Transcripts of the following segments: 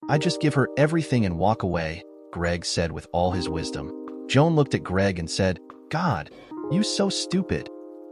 I'd just give her everything and walk away, Greg said with all his wisdom. Joan looked at Greg and said, God, you so stupid.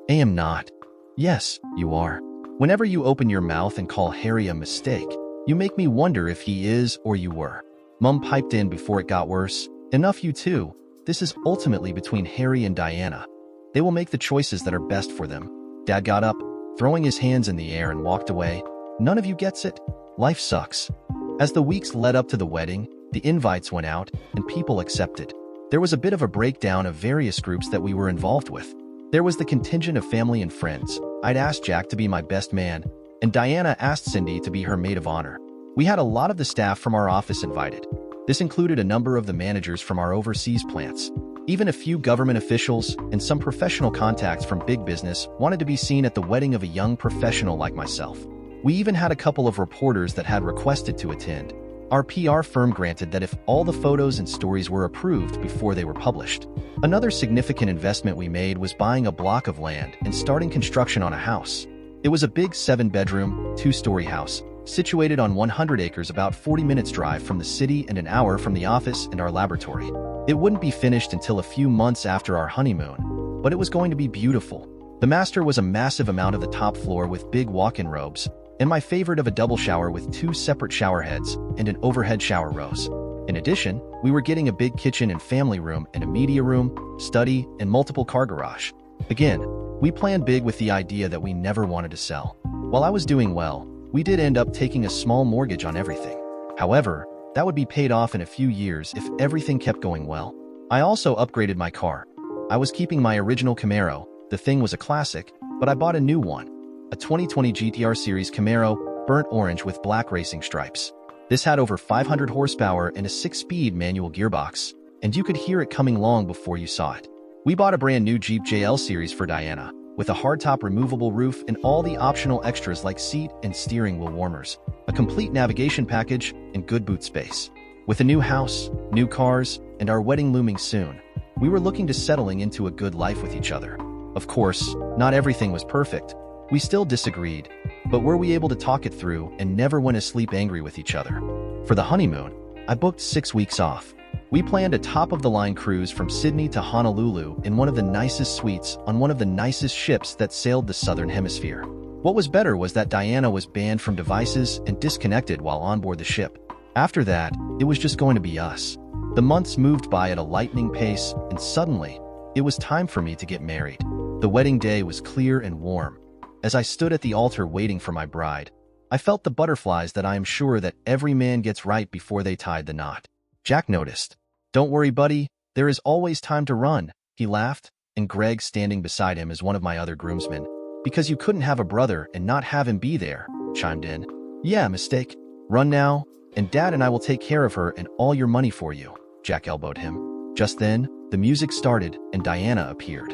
I am not. Yes, you are. Whenever you open your mouth and call Harry a mistake, you make me wonder if he is or you were. Mum piped in before it got worse. Enough you two. This is ultimately between Harry and Diana. They will make the choices that are best for them. Dad got up, throwing his hands in the air and walked away. None of you gets it? Life sucks. As the weeks led up to the wedding, the invites went out and people accepted. There was a bit of a breakdown of various groups that we were involved with. There was the contingent of family and friends. I'd asked Jack to be my best man, and Diana asked Cindy to be her maid of honor. We had a lot of the staff from our office invited. This included a number of the managers from our overseas plants. Even a few government officials and some professional contacts from big business wanted to be seen at the wedding of a young professional like myself. We even had a couple of reporters that had requested to attend. Our PR firm granted that if all the photos and stories were approved before they were published. Another significant investment we made was buying a block of land and starting construction on a house. It was a big 7-bedroom, 2-story house, situated on 100 acres about 40 minutes drive from the city and an hour from the office and our laboratory. It wouldn't be finished until a few months after our honeymoon, but it was going to be beautiful. The master was a massive amount of the top floor with big walk-in robes, and my favorite of a double shower with 2 separate shower heads and an overhead shower rose. In addition, we were getting a big kitchen and family room and a media room, study, and multiple car garage. Again, we planned big with the idea that we never wanted to sell. While I was doing well, we did end up taking a small mortgage on everything. However, that would be paid off in a few years if everything kept going well. I also upgraded my car. I was keeping my original Camaro. The thing was a classic, but I bought a new one. A 2020 GTR Series Camaro, burnt orange with black racing stripes. This had over 500 horsepower and a 6-speed manual gearbox, and you could hear it coming long before you saw it. We bought a brand new Jeep JL Series for Diana, with a hardtop removable roof and all the optional extras like seat and steering wheel warmers, a complete navigation package, and good boot space. With a new house, new cars, and our wedding looming soon, we were looking to settling into a good life with each other. Of course, not everything was perfect. We still disagreed, but were we able to talk it through and never went to sleep angry with each other? For the honeymoon, I booked 6 weeks off. We planned a top-of-the-line cruise from Sydney to Honolulu in one of the nicest suites on one of the nicest ships that sailed the Southern Hemisphere. What was better was that Diana was banned from devices and disconnected while on board the ship. After that, it was just going to be us. The months moved by at a lightning pace, and suddenly, it was time for me to get married. The wedding day was clear and warm. As I stood at the altar waiting for my bride, I felt the butterflies that I am sure that every man gets right before they tied the knot. Jack noticed. Don't worry, buddy, there is always time to run, he laughed, and Greg, standing beside him as one of my other groomsmen, because you couldn't have a brother and not have him be there, chimed in. Yeah, mistake. Run now, and Dad and I will take care of her and all your money for you, Jack elbowed him. Just then, the music started and Diana appeared.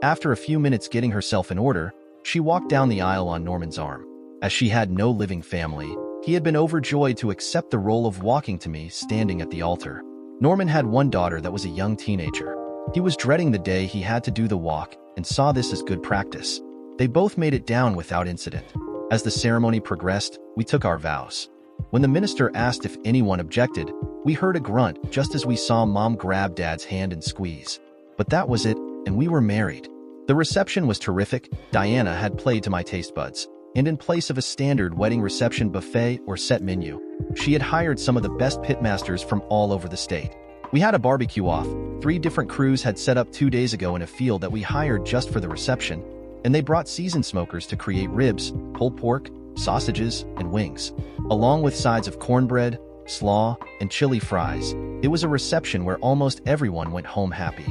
After a few minutes getting herself in order, she walked down the aisle on Norman's arm. As she had no living family, he had been overjoyed to accept the role of walking to me standing at the altar. Norman had one daughter that was a young teenager. He was dreading the day he had to do the walk and saw this as good practice. They both made it down without incident. As the ceremony progressed, we took our vows. When the minister asked if anyone objected, we heard a grunt just as we saw Mom grab Dad's hand and squeeze. But that was it, and we were married. The reception was terrific. Diana had played to my taste buds, and in place of a standard wedding reception buffet or set menu, she had hired some of the best pitmasters from all over the state. We had a barbecue off. 3 different crews had set up 2 days ago in a field that we hired just for the reception, and they brought seasoned smokers to create ribs, pulled pork, sausages, and wings, along with sides of cornbread, slaw, and chili fries. It was a reception where almost everyone went home happy.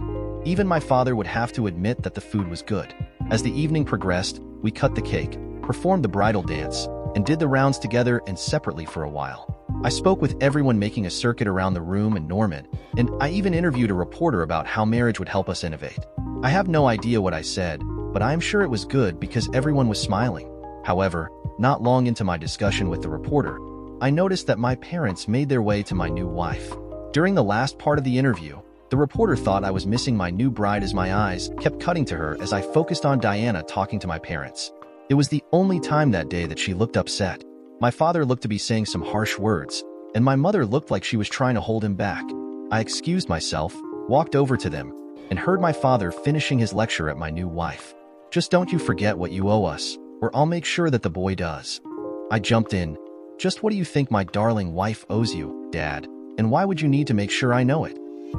Even my father would have to admit that the food was good. As the evening progressed, we cut the cake, performed the bridal dance, and did the rounds together and separately for a while. I spoke with everyone making a circuit around the room and Norman, and I even interviewed a reporter about how marriage would help us innovate. I have no idea what I said, but I am sure it was good because everyone was smiling. However, not long into my discussion with the reporter, I noticed that my parents made their way to my new wife. During the last part of the interview, the reporter thought I was missing my new bride as my eyes kept cutting to her as I focused on Diana talking to my parents. It was the only time that day that she looked upset. My father looked to be saying some harsh words, and my mother looked like she was trying to hold him back. I excused myself, walked over to them, and heard my father finishing his lecture at my new wife. "Just don't you forget what you owe us, or I'll make sure that the boy does." I jumped in. "Just what do you think my darling wife owes you, Dad? And why would you need to make sure I know it?"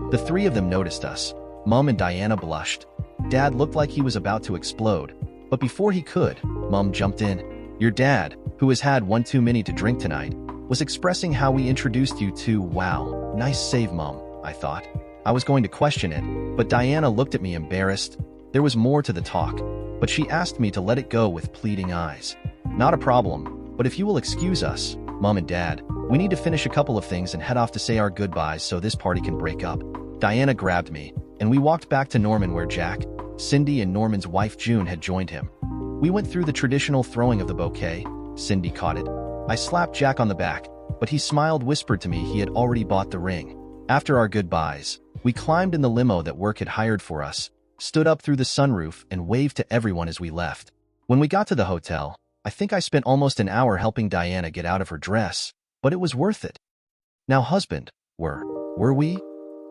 The three of them noticed us. Mom and Diana blushed. Dad looked like he was about to explode, but before he could, Mom jumped in. "Your dad, who has had one too many to drink tonight, was expressing how we introduced you to—" "Wow, nice save, Mom," I thought. I was going to question it, but Diana looked at me embarrassed. There was more to the talk, but she asked me to let it go with pleading eyes. "Not a problem, but if you will excuse us, Mom and Dad, we need to finish a couple of things and head off to say our goodbyes so this party can break up." Diana grabbed me, and we walked back to Norman where Jack, Cindy, and Norman's wife June had joined him. We went through the traditional throwing of the bouquet. Cindy caught it. I slapped Jack on the back, but he smiled, whispered to me he had already bought the ring. After our goodbyes, we climbed in the limo that work had hired for us, stood up through the sunroof, and waved to everyone as we left. When we got to the hotel, I think I spent almost an hour helping Diana get out of her dress, but it was worth it. Now, husband, were we?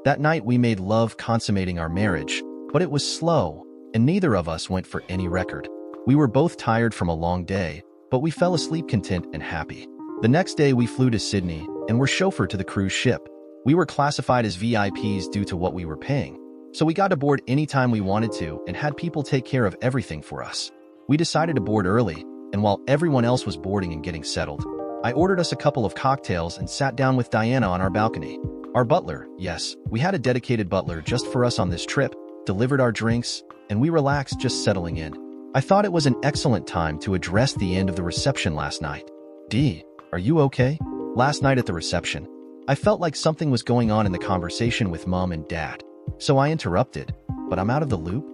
That night we made love, consummating our marriage, but it was slow, and neither of us went for any record. We were both tired from a long day, but we fell asleep content and happy. The next day we flew to Sydney and were chauffeured to the cruise ship. We were classified as VIPs due to what we were paying, so we got aboard anytime we wanted to and had people take care of everything for us. We decided to board early, and while everyone else was boarding and getting settled, I ordered us a couple of cocktails and sat down with Diana on our balcony. Our butler, yes, we had a dedicated butler just for us on this trip, delivered our drinks, and we relaxed, just settling in. I thought it was an excellent time to address the end of the reception last night. "Dee, are you okay?" Last night at the reception, I felt like something was going on in the conversation with Mom and Dad, so I interrupted. "But I'm out of the loop?"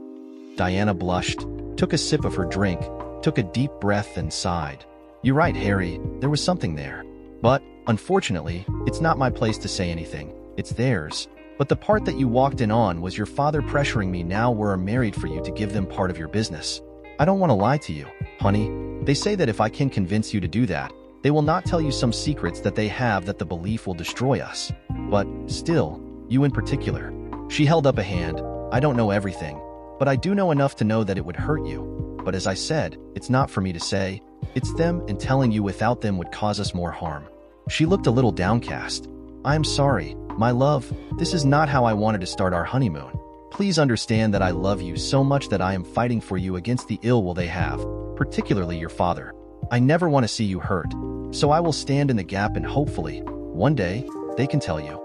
Diana blushed, took a sip of her drink, took a deep breath and sighed. "You're right, Harry, there was something there. But, unfortunately, it's not my place to say anything. It's theirs. But the part that you walked in on was your father pressuring me now we're married for you to give them part of your business. I don't want to lie to you, honey. They say that if I can convince you to do that, they will not tell you some secrets that they have, that the belief will destroy us. But, still, you in particular." She held up a hand. "I don't know everything, but I do know enough to know that it would hurt you. But as I said, it's not for me to say. It's them, and telling you without them would cause us more harm." She looked a little downcast. "I am sorry, my love. This is not how I wanted to start our honeymoon. Please understand that I love you so much that I am fighting for you against the ill will they have, particularly your father. I never want to see you hurt, so I will stand in the gap and hopefully, one day, they can tell you."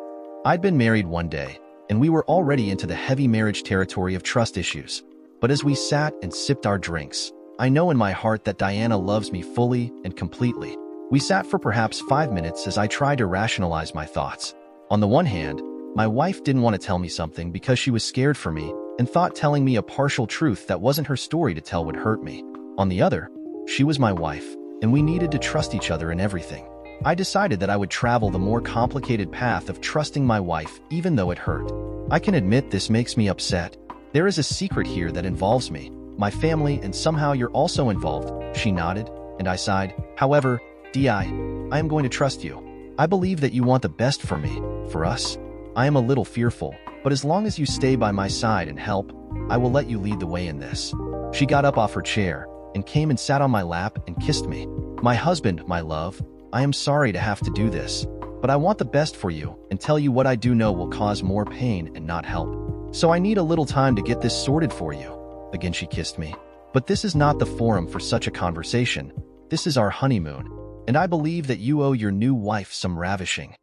I'd been married one day, and we were already into the heavy marriage territory of trust issues. But as we sat and sipped our drinks, I know in my heart that Diana loves me fully and completely. We sat for perhaps 5 minutes as I tried to rationalize my thoughts. On the one hand, my wife didn't want to tell me something because she was scared for me and thought telling me a partial truth that wasn't her story to tell would hurt me. On the other, she was my wife, and we needed to trust each other in everything. I decided that I would travel the more complicated path of trusting my wife even though it hurt. I can admit this makes me upset. There is a secret here that involves me, my family, and somehow you're also involved. She nodded, and I sighed. "However, Di, I am going to trust you. I believe that you want the best for me, for us. I am a little fearful, but as long as you stay by my side and help, I will let you lead the way in this." She got up off her chair and came and sat on my lap and kissed me. "My husband, my love, I am sorry to have to do this, but I want the best for you and tell you what I do know will cause more pain and not help. So I need a little time to get this sorted for you." Again she kissed me. "But this is not the forum for such a conversation. This is our honeymoon, and I believe that you owe your new wife some ravishing."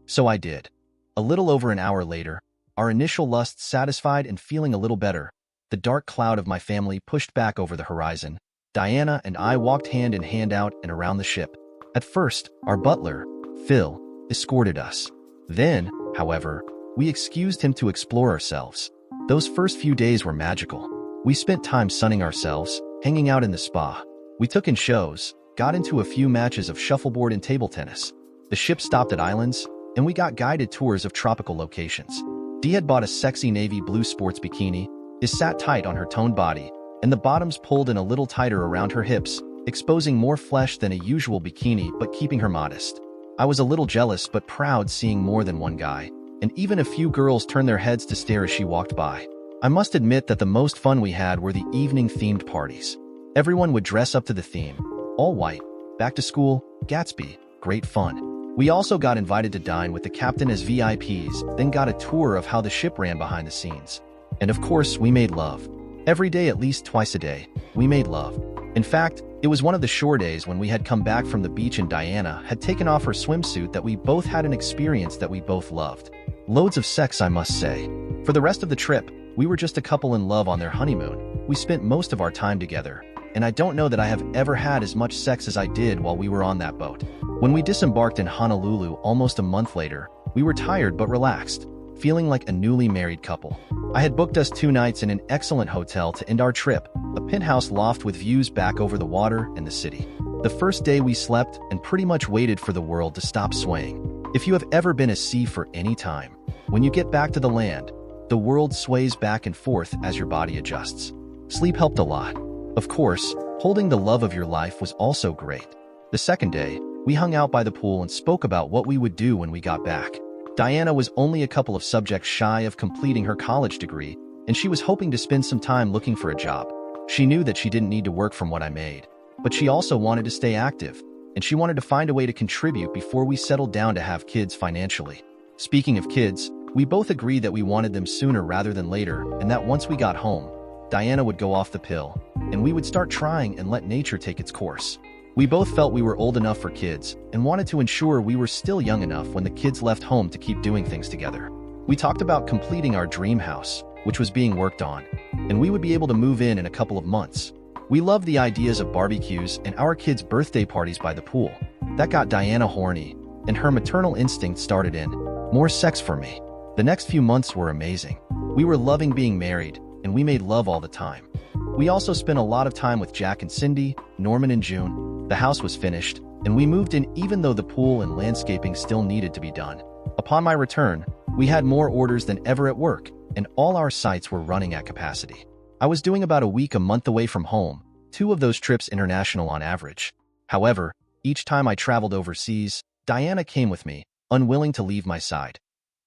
So I did. A little over an hour later, our initial lusts satisfied and feeling a little better, the dark cloud of my family pushed back over the horizon. Diana and I walked hand in hand out and around the ship. At first, our butler, Phil, escorted us. Then, however, we excused him to explore ourselves. Those first few days were magical. We spent time sunning ourselves, hanging out in the spa. We took in shows, got into a few matches of shuffleboard and table tennis. The ship stopped at islands, and we got guided tours of tropical locations. Dee had bought a sexy navy blue sports bikini, is sat tight on her toned body, and the bottoms pulled in a little tighter around her hips, exposing more flesh than a usual bikini but keeping her modest. I was a little jealous but proud seeing more than one guy, and even a few girls turned their heads to stare as she walked by. I must admit that the most fun we had were the evening-themed parties. Everyone would dress up to the theme. All white, back to school, Gatsby, great fun. We also got invited to dine with the captain as VIPs, then got a tour of how the ship ran behind the scenes. And of course, we made love. Every day, at least twice a day, we made love. In fact, it was one of the shore days when we had come back from the beach and Diana had taken off her swimsuit that we both had an experience that we both loved. Loads of sex, I must say. For the rest of the trip, we were just a couple in love on their honeymoon. We spent most of our time together, and I don't know that I have ever had as much sex as I did while we were on that boat. When we disembarked in Honolulu almost a month later, we were tired but relaxed, feeling like a newly married couple. I had booked us 2 nights in an excellent hotel to end our trip, a penthouse loft with views back over the water and the city. The first day we slept and pretty much waited for the world to stop swaying. If you have ever been at sea for any time, when you get back to the land, the world sways back and forth as your body adjusts. Sleep helped a lot. Of course, holding the love of your life was also great. The second day, we hung out by the pool and spoke about what we would do when we got back. Diana was only a couple of subjects shy of completing her college degree, and she was hoping to spend some time looking for a job. She knew that she didn't need to work from what I made, but she also wanted to stay active, and she wanted to find a way to contribute before we settled down to have kids financially. Speaking of kids, we both agreed that we wanted them sooner rather than later, and that once we got home, Diana would go off the pill, and we would start trying and let nature take its course. We both felt we were old enough for kids and wanted to ensure we were still young enough when the kids left home to keep doing things together. We talked about completing our dream house, which was being worked on, and we would be able to move in a couple of months. We loved the ideas of barbecues and our kids' birthday parties by the pool. That got Diana horny, and her maternal instinct started in. More sex for me. The next few months were amazing. We were loving being married, and we made love all the time. We also spent a lot of time with Jack and Cindy, Norman and June. The house was finished, and we moved in even though the pool and landscaping still needed to be done. Upon my return, we had more orders than ever at work, and all our sites were running at capacity. I was doing about a week a month away from home, 2 of those trips international on average. However, each time I traveled overseas, Diana came with me, unwilling to leave my side.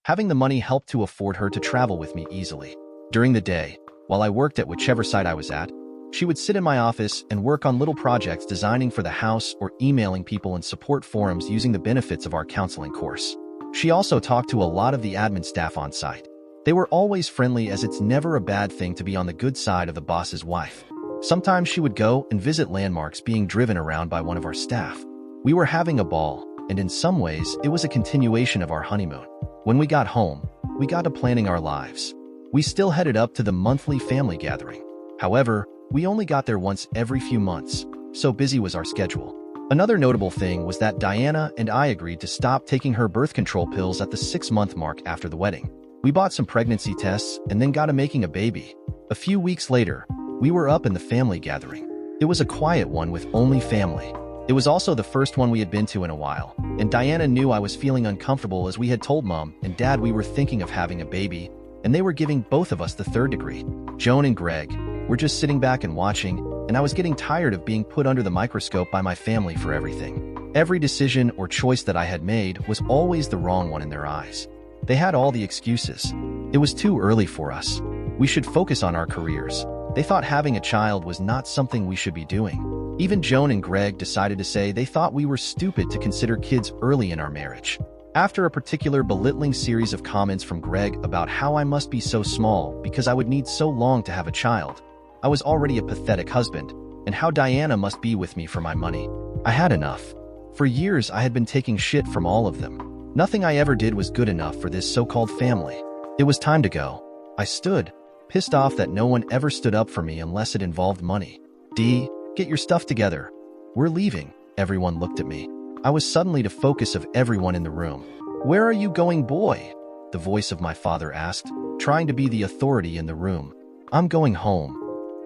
Having the money helped to afford her to travel with me easily. During the day, while I worked at whichever site I was at, she would sit in my office and work on little projects designing for the house or emailing people in support forums using the benefits of our counseling course. She also talked to a lot of the admin staff on site. They were always friendly, as it's never a bad thing to be on the good side of the boss's wife. Sometimes she would go and visit landmarks being driven around by one of our staff. We were having a ball, and in some ways, it was a continuation of our honeymoon. When we got home, we got to planning our lives. We still headed up to the monthly family gathering. However, we only got there once every few months, so busy was our schedule. Another notable thing was that Diana and I agreed to stop taking her birth control pills at the 6-month mark after the wedding. We bought some pregnancy tests and then got to making a baby. A few weeks later, we were up in the family gathering. It was a quiet one with only family. It was also the first one we had been to in a while, and Diana knew I was feeling uncomfortable as we had told Mom and Dad we were thinking of having a baby, and they were giving both of us the 3rd degree. Joan and Greg were just sitting back and watching, and I was getting tired of being put under the microscope by my family for everything. Every decision or choice that I had made was always the wrong one in their eyes. They had all the excuses. It was too early for us. We should focus on our careers. They thought having a child was not something we should be doing. Even Joan and Greg decided to say they thought we were stupid to consider kids early in our marriage. After a particular belittling series of comments from Greg about how I must be so small because I would need so long to have a child, I was already a pathetic husband, and how Diana must be with me for my money. I had enough. For years, I had been taking shit from all of them. Nothing I ever did was good enough for this so-called family. It was time to go. I stood, pissed off that no one ever stood up for me unless it involved money. D, get your stuff together. We're leaving. Everyone looked at me. I was suddenly the focus of everyone in the room. Where are you going, boy? The voice of my father asked, trying to be the authority in the room. I'm going home.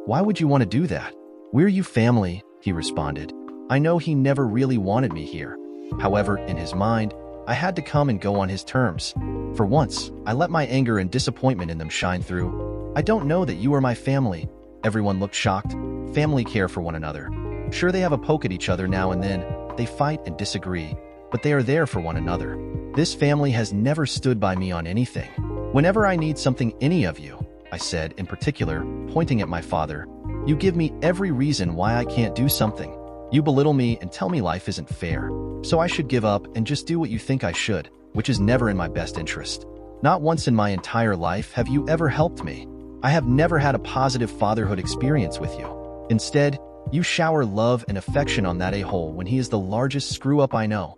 Why would you want to do that? We're you family, he responded. I know he never really wanted me here. However, in his mind, I had to come and go on his terms. For once, I let my anger and disappointment in them shine through. I don't know that you are my family. Everyone looked shocked. Family care for one another. Sure, they have a poke at each other now and then. They fight and disagree. but they are there for one another. This family has never stood by me on anything. Whenever I need something, any of you, I said, in particular, pointing at my father, you give me every reason why I can't do something. You belittle me and tell me life isn't fair, so I should give up and just do what you think I should, which is never in my best interest. Not once in my entire life have you ever helped me. I have never had a positive fatherhood experience with you. Instead, you shower love and affection on that a-hole when he is the largest screw-up I know.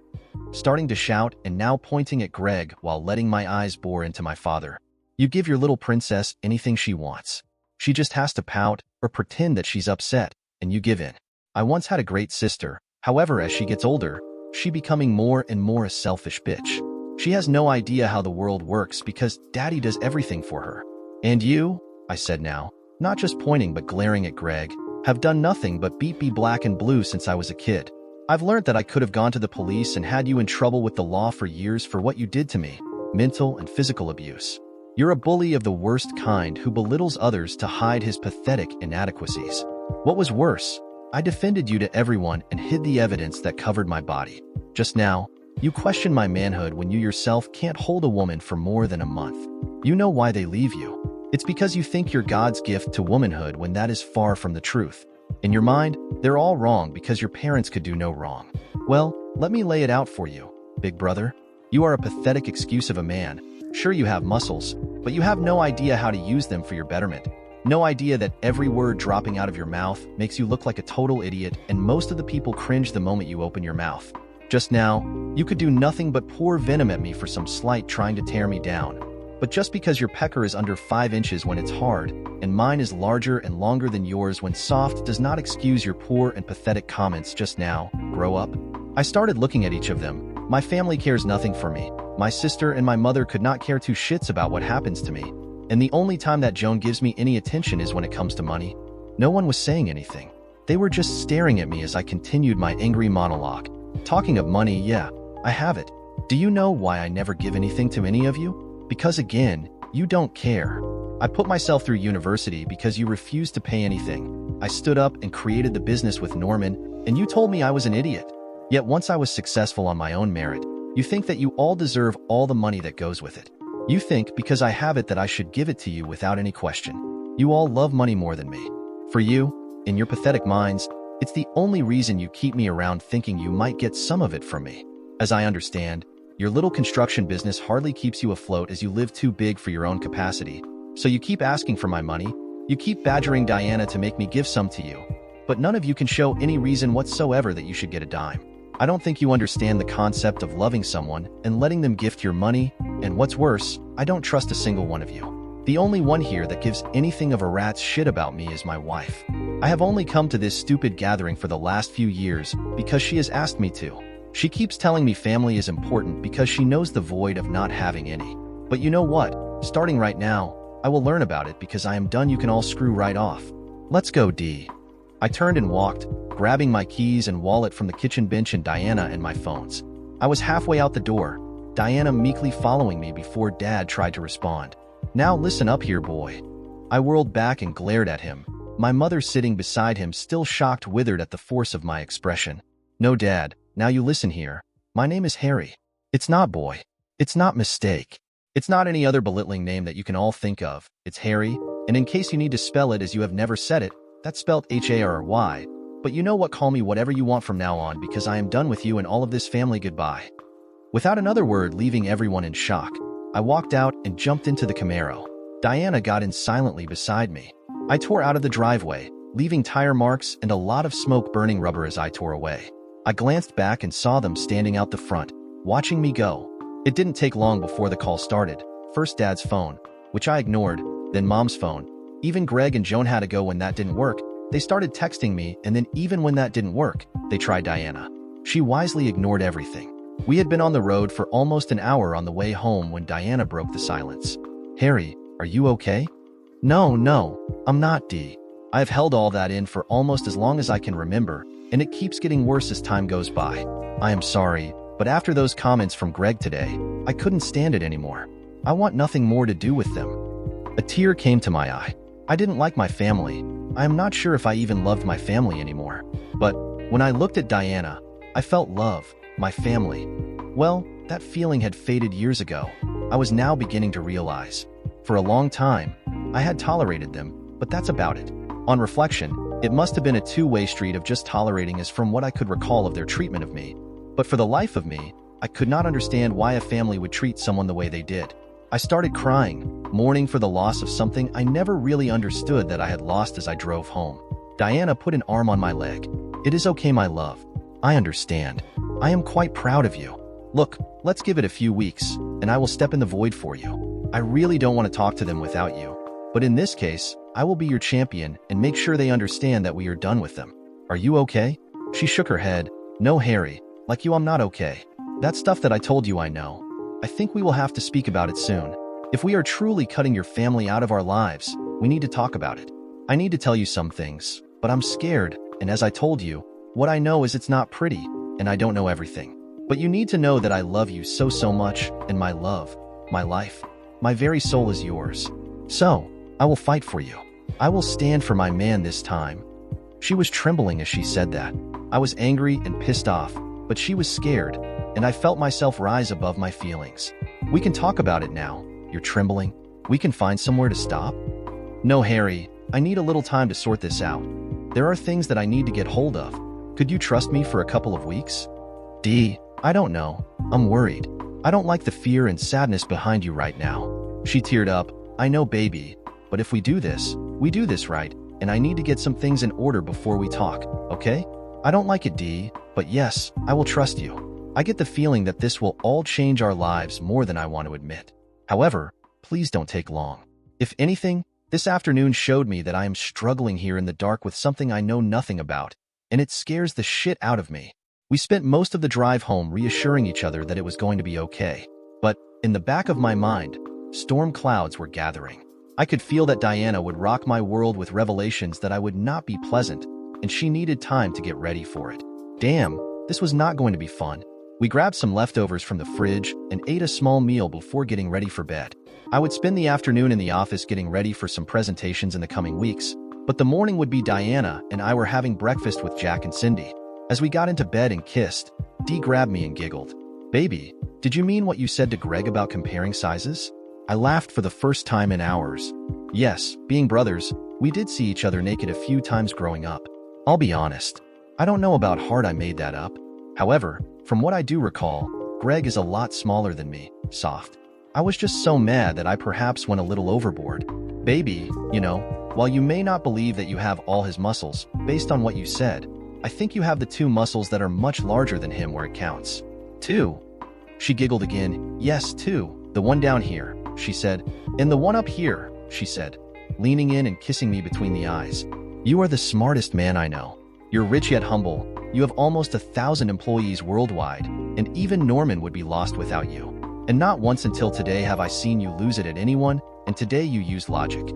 Starting to shout and now pointing at Greg while letting my eyes bore into my father. You give your little princess anything she wants. She just has to pout or pretend that she's upset, and you give in. I once had a great sister. However, as she gets older, she becoming more and more a selfish bitch. She has no idea how the world works because daddy does everything for her. And you, I said now, not just pointing but glaring at Greg, have done nothing but beat me black and blue since I was a kid. I've learned that I could have gone to the police and had you in trouble with the law for years for what you did to me, mental and physical abuse. You're a bully of the worst kind who belittles others to hide his pathetic inadequacies. What was worse, I defended you to everyone and hid the evidence that covered my body. Just now, you question my manhood when you yourself can't hold a woman for more than a month. You know why they leave you. It's because you think you're God's gift to womanhood when that is far from the truth. In your mind, they're all wrong because your parents could do no wrong. Well, let me lay it out for you, big brother. You are a pathetic excuse of a man. Sure, you have muscles, but you have no idea how to use them for your betterment. No idea that every word dropping out of your mouth makes you look like a total idiot, and most of the people cringe the moment you open your mouth. Just now, you could do nothing but pour venom at me for some slight trying to tear me down. But just because your pecker is under 5 inches when it's hard, and mine is larger and longer than yours when soft, does not excuse your poor and pathetic comments just now. Grow up. I started looking at each of them. My family cares nothing for me. My sister and my mother could not care two shits about what happens to me. And the only time that Joan gives me any attention is when it comes to money. No one was saying anything. They were just staring at me as I continued my angry monologue. Talking of money, yeah, I have it. Do you know why I never give anything to any of you? Because again, you don't care. I put myself through university because you refused to pay anything. I stood up and created the business with Norman, and you told me I was an idiot. Yet once I was successful on my own merit, you think that you all deserve all the money that goes with it. You think because I have it that I should give it to you without any question. You all love money more than me. For you, in your pathetic minds, it's the only reason you keep me around, thinking you might get some of it from me. As I understand, your little construction business hardly keeps you afloat as you live too big for your own capacity. So you keep asking for my money, you keep badgering Diana to make me give some to you. But none of you can show any reason whatsoever that you should get a dime. I don't think you understand the concept of loving someone and letting them gift your money, and what's worse, I don't trust a single one of you. The only one here that gives anything of a rat's shit about me is my wife. I have only come to this stupid gathering for the last few years because she has asked me to. She keeps telling me family is important because she knows the void of not having any. But you know what? Starting right now, I will learn about it because I am done. You can all screw right off. Let's go, D. I turned and walked, grabbing my keys and wallet from the kitchen bench and Diana and my phones. I was halfway out the door, Diana meekly following me before Dad tried to respond. Now listen up here, boy. I whirled back and glared at him, my mother sitting beside him, still shocked, withered at the force of my expression. No, Dad, now you listen here. My name is Harry. It's not boy. It's not mistake. It's not any other belittling name that you can all think of. It's Harry, and in case you need to spell it as you have never said it, that's spelled H-A-R-R-Y. But you know what, call me whatever you want from now on because I am done with you and all of this family. Goodbye. Without another word, leaving everyone in shock, I walked out and jumped into the Camaro. Diana got in silently beside me. I tore out of the driveway, leaving tire marks and a lot of smoke burning rubber as I tore away. I glanced back and saw them standing out the front, watching me go. It didn't take long before the call started. First Dad's phone, which I ignored, then Mom's phone. Even Greg and Joan had to go when that didn't work. They started texting me, and then even when that didn't work, they tried Diana. She wisely ignored everything. We had been on the road for almost an hour on the way home when Diana broke the silence. Harry, are you okay? No, I'm not, D. I have held all that in for almost as long as I can remember, and it keeps getting worse as time goes by. I am sorry, but after those comments from Greg today, I couldn't stand it anymore. I want nothing more to do with them. A tear came to my eye. I didn't like my family. I am not sure if I even loved my family anymore. But when I looked at Diana, I felt love, my family. Well, that feeling had faded years ago. I was now beginning to realize. For a long time, I had tolerated them, but that's about it. On reflection, it must have been a two-way street of just tolerating as from what I could recall of their treatment of me. But for the life of me, I could not understand why a family would treat someone the way they did. I started crying, mourning for the loss of something I never really understood that I had lost as I drove home. Diana put an arm on my leg. "It is okay, my love. I understand. I am quite proud of you. Look, let's give it a few weeks, and I will step in the void for you. I really don't want to talk to them without you. But in this case, I will be your champion and make sure they understand that we are done with them. Are you okay?" She shook her head. "No, Harry. Like you, I'm not okay. That stuff that I told you I know. I think we will have to speak about it soon. If we are truly cutting your family out of our lives, we need to talk about it. I need to tell you some things, but I'm scared, and as I told you, what I know is it's not pretty, and I don't know everything. But you need to know that I love you so much, and my love, my life, my very soul is yours. So, I will fight for you. I will stand for my man this time." She was trembling as she said that. I was angry and pissed off, but she was scared, and I felt myself rise above my feelings. "We can talk about it now. You're trembling. We can find somewhere to stop?" "No, Harry. I need a little time to sort this out. There are things that I need to get hold of. Could you trust me for a couple of weeks?" "Dee, I don't know. I'm worried. I don't like the fear and sadness behind you right now." She teared up. "I know, baby. But if we do this right, and I need to get some things in order before we talk, okay? I don't like it, Dee, but yes, I will trust you. I get the feeling that this will all change our lives more than I want to admit. However, please don't take long. If anything, this afternoon showed me that I am struggling here in the dark with something I know nothing about, and it scares the shit out of me." We spent most of the drive home reassuring each other that it was going to be okay. But, in the back of my mind, storm clouds were gathering. I could feel that Diana would rock my world with revelations that I would not be pleasant, and she needed time to get ready for it. Damn, this was not going to be fun. We grabbed some leftovers from the fridge and ate a small meal before getting ready for bed. I would spend the afternoon in the office getting ready for some presentations in the coming weeks, but the morning would be Diana and I were having breakfast with Jack and Cindy. As we got into bed and kissed, Dee grabbed me and giggled. "Baby, did you mean what you said to Greg about comparing sizes?" I laughed for the first time in hours. Yes, being brothers, we did see each other naked a few times growing up. I'll be honest, I don't know about hard I made that up. However, from what I do recall, Greg is a lot smaller than me, soft. I was just so mad that I perhaps went a little overboard. "Baby, you know, while you may not believe that you have all his muscles, based on what you said, I think you have the two muscles that are much larger than him where it counts." "Two?" She giggled again. "Yes, two. The one down here," she said. "And the one up here," she said, leaning in and kissing me between the eyes. "You are the smartest man I know. You're rich yet humble. You have almost 1,000 employees worldwide, and even Norman would be lost without you. And not once until today have I seen you lose it at anyone, and today you used logic.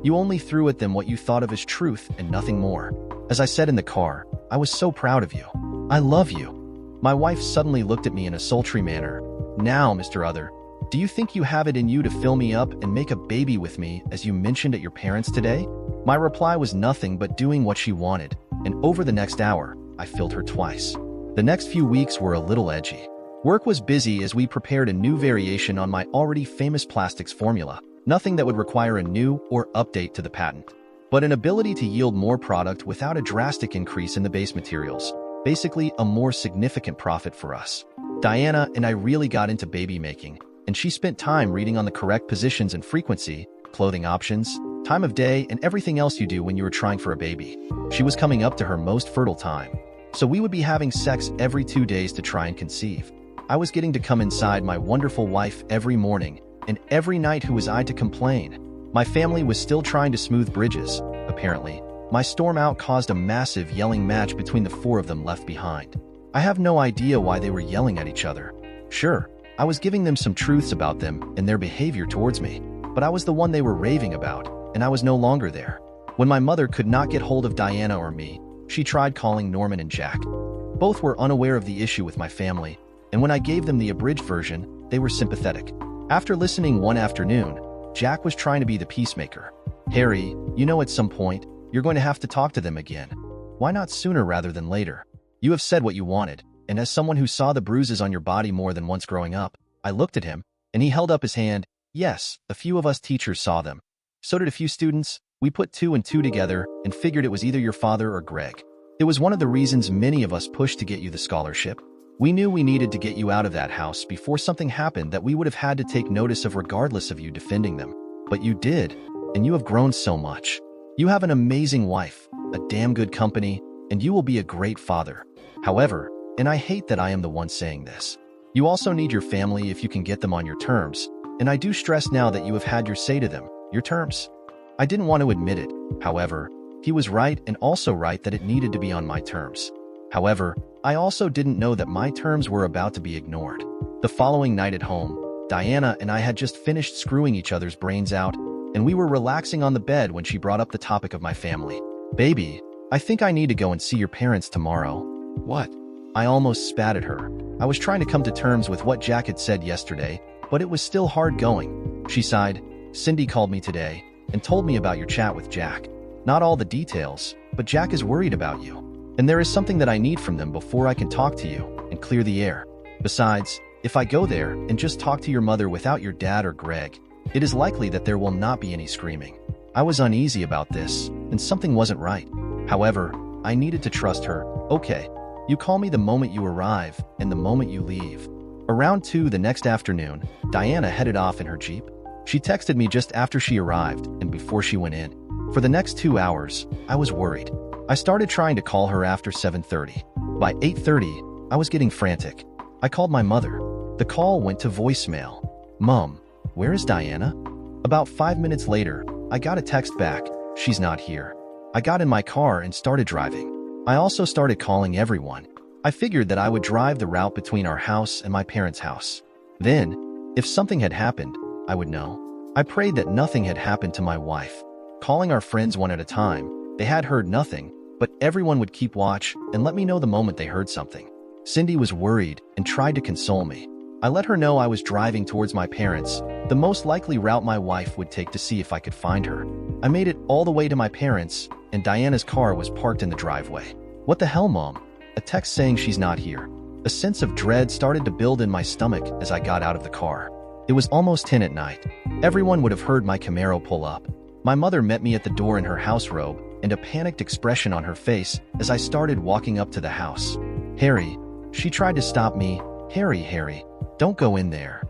You only threw at them what you thought of as truth and nothing more." As I said in the car, I was so proud of you. I love you. My wife suddenly looked at me in a sultry manner. "Now, Mr. Other, do you think you have it in you to fill me up and make a baby with me as you mentioned at your parents today?" My reply was nothing but doing what she wanted, and over the next hour, I filled her twice. The next few weeks were a little edgy. Work was busy as we prepared a new variation on my already famous plastics formula, nothing that would require a new or update to the patent, but an ability to yield more product without a drastic increase in the base materials, basically a more significant profit for us. Diana and I really got into baby making, and she spent time reading on the correct positions and frequency, clothing options, time of day, and everything else you do when you are trying for a baby. She was coming up to her most fertile time, so we would be having sex every 2 days to try and conceive. I was getting to come inside my wonderful wife every morning, and every night who was I to complain? My family was still trying to smooth bridges, apparently. My storm out caused a massive yelling match between the 4 of them left behind. I have no idea why they were yelling at each other. Sure, I was giving them some truths about them and their behavior towards me, but I was the one they were raving about, and I was no longer there. When my mother could not get hold of Diana or me, she tried calling Norman and Jack. Both were unaware of the issue with my family, and when I gave them the abridged version, they were sympathetic. After listening one afternoon, Jack was trying to be the peacemaker. "Harry, you know at some point, you're going to have to talk to them again. Why not sooner rather than later? You have said what you wanted. And as someone who saw the bruises on your body more than once growing up, I looked at him, and he held up his hand. Yes, a few of us teachers saw them. So did a few students. We put 2 and 2 together and figured it was either your father or Greg. It was one of the reasons many of us pushed to get you the scholarship. We knew we needed to get you out of that house before something happened that we would have had to take notice of regardless of you defending them. But you did, and you have grown so much. You have an amazing wife, a damn good company, and you will be a great father. However, and I hate that I am the one saying this, you also need your family if you can get them on your terms, and I do stress now that you have had your say to them, your terms. I didn't want to admit it, however. He was right and also right that it needed to be on my terms. However, I also didn't know that my terms were about to be ignored. The following night at home, Diana and I had just finished screwing each other's brains out, and we were relaxing on the bed when she brought up the topic of my family. Baby, I think I need to go and see your parents tomorrow. What? I almost spat at her. I was trying to come to terms with what Jack had said yesterday, but it was still hard going. She sighed. Cindy called me today and told me about your chat with Jack. Not all the details, but Jack is worried about you. And there is something that I need from them before I can talk to you and clear the air. Besides, if I go there and just talk to your mother without your dad or Greg, it is likely that there will not be any screaming. I was uneasy about this, and something wasn't right. However, I needed to trust her. Okay, you call me the moment you arrive and the moment you leave. Around 2 the next afternoon, Diana headed off in her Jeep. She texted me just after she arrived and before she went in. For the next 2 hours, I was worried. I started trying to call her after 7:30. By 8:30, I was getting frantic. I called my mother. The call went to voicemail. Mom, where is Diana? About 5 minutes later, I got a text back. She's not here. I got in my car and started driving. I also started calling everyone. I figured that I would drive the route between our house and my parents' house. Then, if something had happened, I would know. I prayed that nothing had happened to my wife. Calling our friends one at a time, they had heard nothing, but everyone would keep watch and let me know the moment they heard something. Cindy was worried and tried to console me. I let her know I was driving towards my parents, the most likely route my wife would take to see if I could find her. I made it all the way to my parents, and Diana's car was parked in the driveway. What the hell, Mom? A text saying she's not here. A sense of dread started to build in my stomach as I got out of the car. It was almost 10 at night. Everyone would have heard my Camaro pull up. My mother met me at the door in her house robe and a panicked expression on her face as I started walking up to the house. Harry, she tried to stop me. Harry, don't go in there.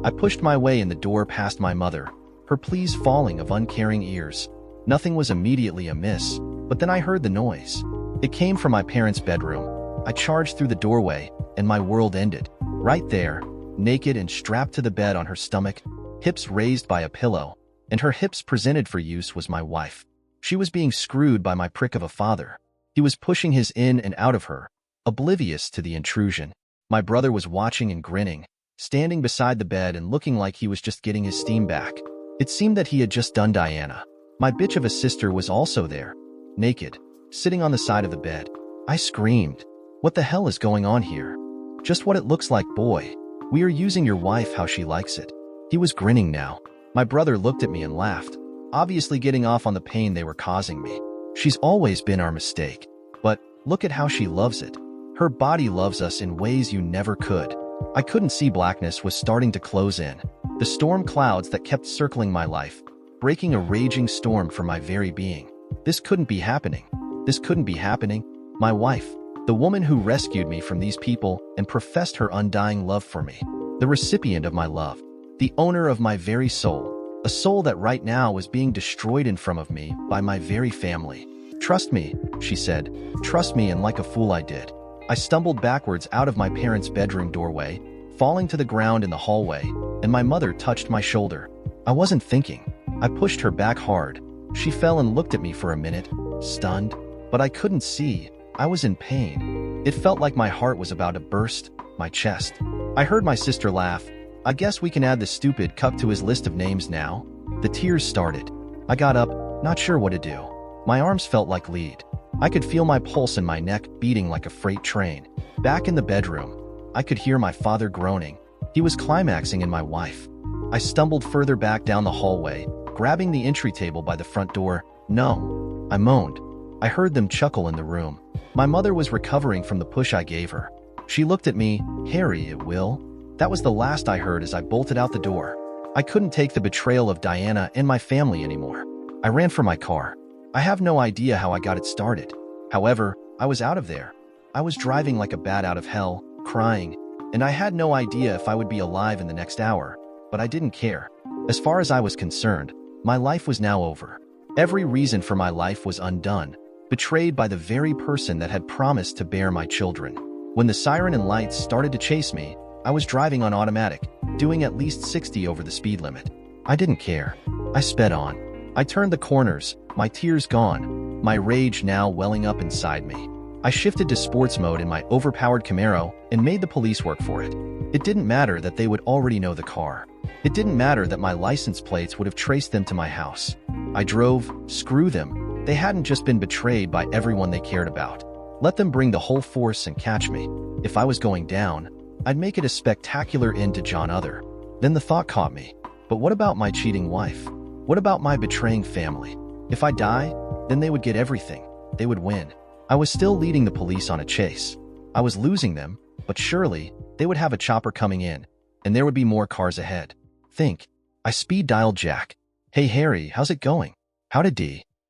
I pushed my way in the door past my mother, her pleas falling of uncaring ears. Nothing was immediately amiss, but then I heard the noise. It came from my parents' bedroom. I charged through the doorway, and my world ended. Right there, naked and strapped to the bed on her stomach, hips raised by a pillow, and her hips presented for use was my wife. She was being screwed by my prick of a father. He was pushing his in and out of her, oblivious to the intrusion. My brother was watching and grinning, standing beside the bed and looking like he was just getting his steam back. It seemed that he had just done Diana. My bitch of a sister was also there, naked, sitting on the side of the bed. I screamed. What the hell is going on here? Just what it looks like, boy. We are using your wife how she likes it. He was grinning now. My brother looked at me and laughed, obviously getting off on the pain they were causing me. She's always been our mistake. But look at how she loves it. Her body loves us in ways you never could. I couldn't see. Blackness was starting to close in. The storm clouds that kept circling my life, breaking a raging storm for my very being. This couldn't be happening. This couldn't be happening. My wife, the woman who rescued me from these people and professed her undying love for me, the recipient of my love, the owner of my very soul, a soul that right now was being destroyed in front of me by my very family. Trust me, she said. Trust me, and like a fool I did. I stumbled backwards out of my parents' bedroom doorway, falling to the ground in the hallway, and my mother touched my shoulder. I wasn't thinking. I pushed her back hard. She fell and looked at me for a minute, stunned, but I couldn't see. I was in pain. It felt like my heart was about to burst, my chest. I heard my sister laugh. I guess we can add the stupid cuck to his list of names now. The tears started. I got up, not sure what to do. My arms felt like lead. I could feel my pulse in my neck beating like a freight train. Back in the bedroom, I could hear my father groaning. He was climaxing in my wife. I stumbled further back down the hallway, grabbing the entry table by the front door. No, I moaned. I heard them chuckle in the room. My mother was recovering from the push I gave her. She looked at me. Harry, it will. That was the last I heard as I bolted out the door. I couldn't take the betrayal of Diana and my family anymore. I ran for my car. I have no idea how I got it started. However, I was out of there. I was driving like a bat out of hell, crying, and I had no idea if I would be alive in the next hour, but I didn't care. As far as I was concerned, my life was now over. Every reason for my life was undone, betrayed by the very person that had promised to bear my children. When the siren and lights started to chase me, I was driving on automatic, doing at least 60 over the speed limit. I didn't care. I sped on. I turned the corners, my tears gone, my rage now welling up inside me. I shifted to sports mode in my overpowered Camaro and made the police work for it. It didn't matter that they would already know the car. It didn't matter that my license plates would have traced them to my house. I drove. Screw them. They hadn't just been betrayed by everyone they cared about. Let them bring the whole force and catch me. If I was going down, I'd make it a spectacular end to John Other. Then the thought caught me. But what about my cheating wife? What about my betraying family? If I die, then they would get everything. They would win. I was still leading the police on a chase. I was losing them, but surely they would have a chopper coming in, and there would be more cars ahead. Think. I speed dialed Jack. Hey Harry, how's it going? How did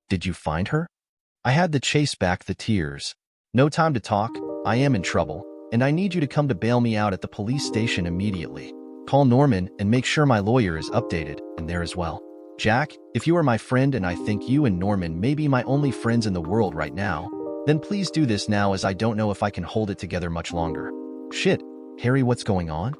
Did you find her? I had to chase back the tears. No time to talk. I am in trouble, and I need you to come to bail me out at the police station immediately. Call Norman and make sure my lawyer is updated and there as well. Jack, if you are my friend and I think you and Norman may be my only friends in the world right now, then please do this now as I don't know if I can hold it together much longer. Shit, Harry, what's going on?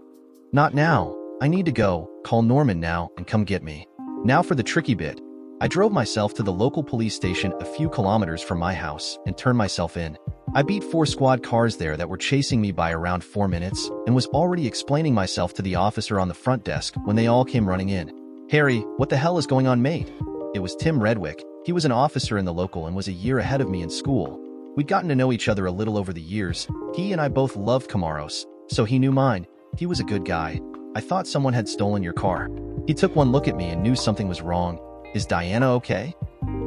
Not now. I need to go. Call Norman now and come get me. Now for the tricky bit. I drove myself to the local police station a few kilometers from my house and turned myself in. I beat 4 squad cars there that were chasing me by around 4 minutes and was already explaining myself to the officer on the front desk when they all came running in. Harry, what the hell is going on, mate? It was Tim Redwick. He was an officer in the local and was a year ahead of me in school. We'd gotten to know each other a little over the years. He and I both loved Camaros, so he knew mine. He was a good guy. I thought someone had stolen your car. He took one look at me and knew something was wrong. Is Diana okay?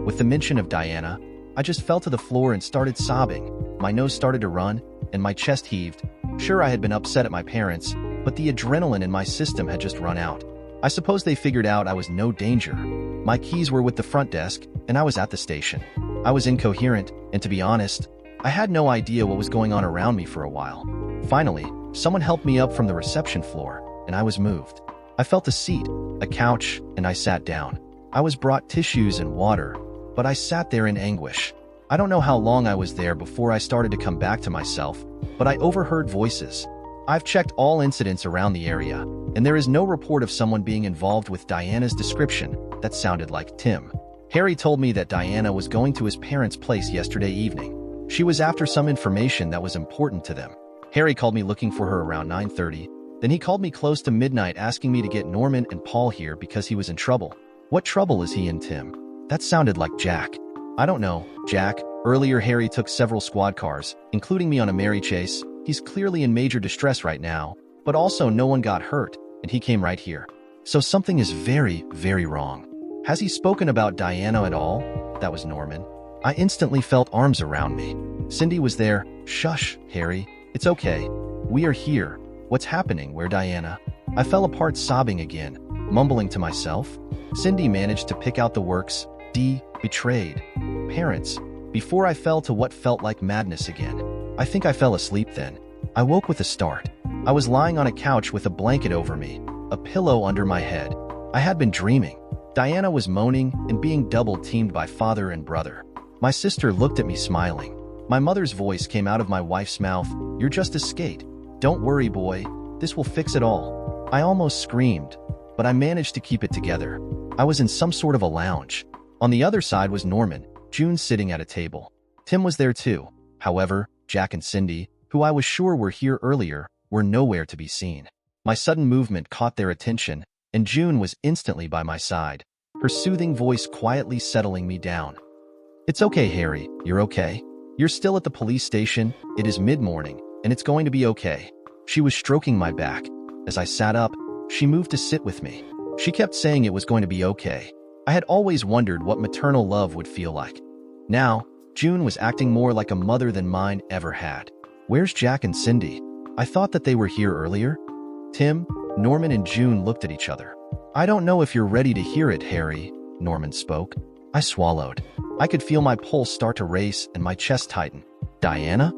With the mention of Diana, I just fell to the floor and started sobbing. My nose started to run, and my chest heaved. Sure, I had been upset at my parents, but the adrenaline in my system had just run out. I suppose they figured out I was no danger. My keys were with the front desk, and I was at the station. I was incoherent, and to be honest, I had no idea what was going on around me for a while. Finally, someone helped me up from the reception floor, and I was moved. I felt a seat, a couch, and I sat down. I was brought tissues and water, but I sat there in anguish. I don't know how long I was there before I started to come back to myself, but I overheard voices. I've checked all incidents around the area, and there is no report of someone being involved with Diana's description that sounded like Tim. Harry told me that Diana was going to his parents' place yesterday evening. She was after some information that was important to them. Harry called me looking for her around 9:30. Then he called me close to midnight asking me to get Norman and Paul here because he was in trouble. What trouble is he in, Tim? That sounded like Jack. I don't know, Jack. Earlier Harry took several squad cars, including me on a merry chase. He's clearly in major distress right now, but also no one got hurt, and he came right here. So something is very, very wrong. Has he spoken about Diana at all? That was Norman. I instantly felt arms around me. Cindy was there. Shush, Harry. It's okay. We are here. What's happening? Where Diana? I fell apart sobbing again, mumbling to myself. Cindy managed to pick out the works. Betrayed. Parents. Before I fell to what felt like madness again. I think I fell asleep then. I woke with a start. I was lying on a couch with a blanket over me, a pillow under my head. I had been dreaming. Diana was moaning and being double-teamed by father and brother. My sister looked at me smiling. My mother's voice came out of my wife's mouth. You're just a skate. Don't worry, boy. This will fix it all. I almost screamed, but I managed to keep it together. I was in some sort of a lounge. On the other side was Norman, June sitting at a table. Tim was there too. However, Jack and Cindy, who I was sure were here earlier, were nowhere to be seen. My sudden movement caught their attention, and June was instantly by my side, her soothing voice quietly settling me down. It's okay, Harry. You're okay. You're still at the police station. It is mid-morning, and it's going to be okay. She was stroking my back. As I sat up, she moved to sit with me. She kept saying it was going to be okay. I had always wondered what maternal love would feel like. Now, June was acting more like a mother than mine ever had. Where's Jack and Cindy? I thought that they were here earlier. Tim, Norman, and June looked at each other. I don't know if you're ready to hear it, Harry, Norman spoke. I swallowed. I could feel my pulse start to race and my chest tighten. Diana?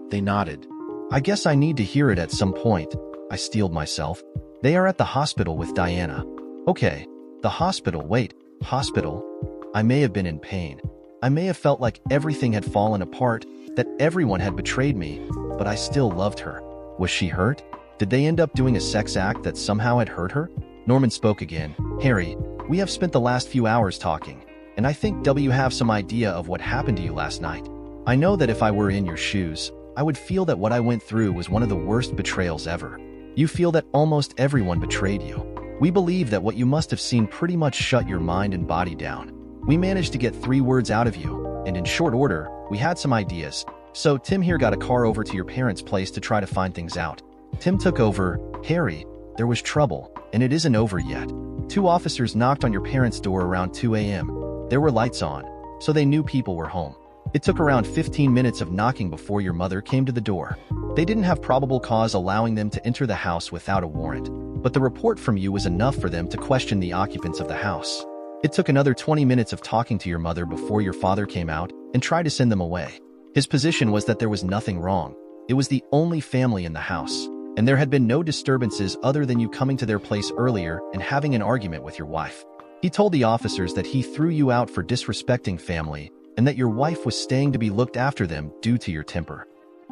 They nodded. I guess I need to hear it at some point. I steeled myself. They are at the hospital with Diana. Okay, the hospital. Wait, hospital? I may have been in pain. I may have felt like everything had fallen apart, that everyone had betrayed me, but I still loved her. Was she hurt? Did they end up doing a sex act that somehow had hurt her? Norman spoke again. Harry, we have spent the last few hours talking, and I think you have some idea of what happened to you last night. I know that if I were in your shoes, I would feel that what I went through was one of the worst betrayals ever. You feel that almost everyone betrayed you. We believe that what you must have seen pretty much shut your mind and body down. We managed to get 3 words out of you, and in short order, we had some ideas. So Tim here got a car over to your parents' place to try to find things out. Tim took over. Harry, there was trouble, and it isn't over yet. 2 officers knocked on your parents' door around 2 a.m. There were lights on, so they knew people were home. It took around 15 minutes of knocking before your mother came to the door. They didn't have probable cause allowing them to enter the house without a warrant, but the report from you was enough for them to question the occupants of the house. It took another 20 minutes of talking to your mother before your father came out and tried to send them away. His position was that there was nothing wrong. It was the only family in the house, and there had been no disturbances other than you coming to their place earlier and having an argument with your wife. He told the officers that he threw you out for disrespecting family and that your wife was staying to be looked after them due to your temper.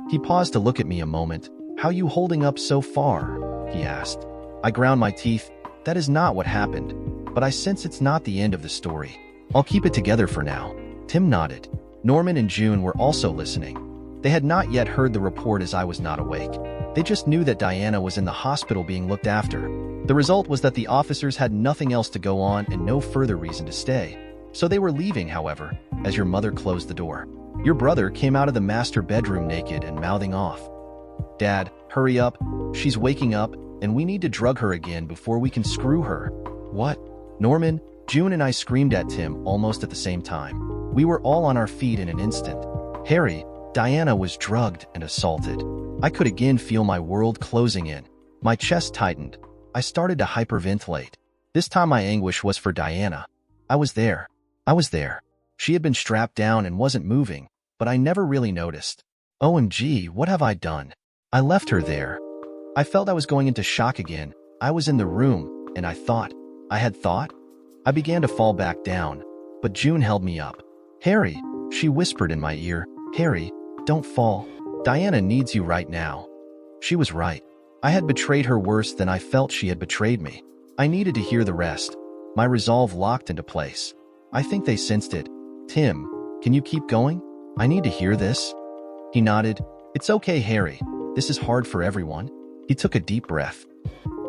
He paused to look at me a moment. How you holding up so far? He asked. I ground my teeth. That is not what happened, but I sense it's not the end of the story. I'll keep it together for now. Tim nodded. Norman and June were also listening. They had not yet heard the report as I was not awake. They just knew that Diana was in the hospital being looked after. The result was that the officers had nothing else to go on and no further reason to stay. So they were leaving, however, as your mother closed the door. Your brother came out of the master bedroom naked and mouthing off. Dad, hurry up. She's waking up, and we need to drug her again before we can screw her. What? Norman, June and I screamed at Tim almost at the same time. We were all on our feet in an instant. Harry, Diana was drugged and assaulted. I could again feel my world closing in. My chest tightened. I started to hyperventilate. This time my anguish was for Diana. I was there. She had been strapped down and wasn't moving, but I never really noticed. OMG, what have I done? I left her there. I felt I was going into shock again. I was in the room, and I had thought? I began to fall back down, but June held me up. Harry, she whispered in my ear. Harry, don't fall. Diana needs you right now. She was right. I had betrayed her worse than I felt she had betrayed me. I needed to hear the rest. My resolve locked into place. I think they sensed it. Tim, can you keep going? I need to hear this. He nodded. It's okay, Harry. This is hard for everyone. He took a deep breath.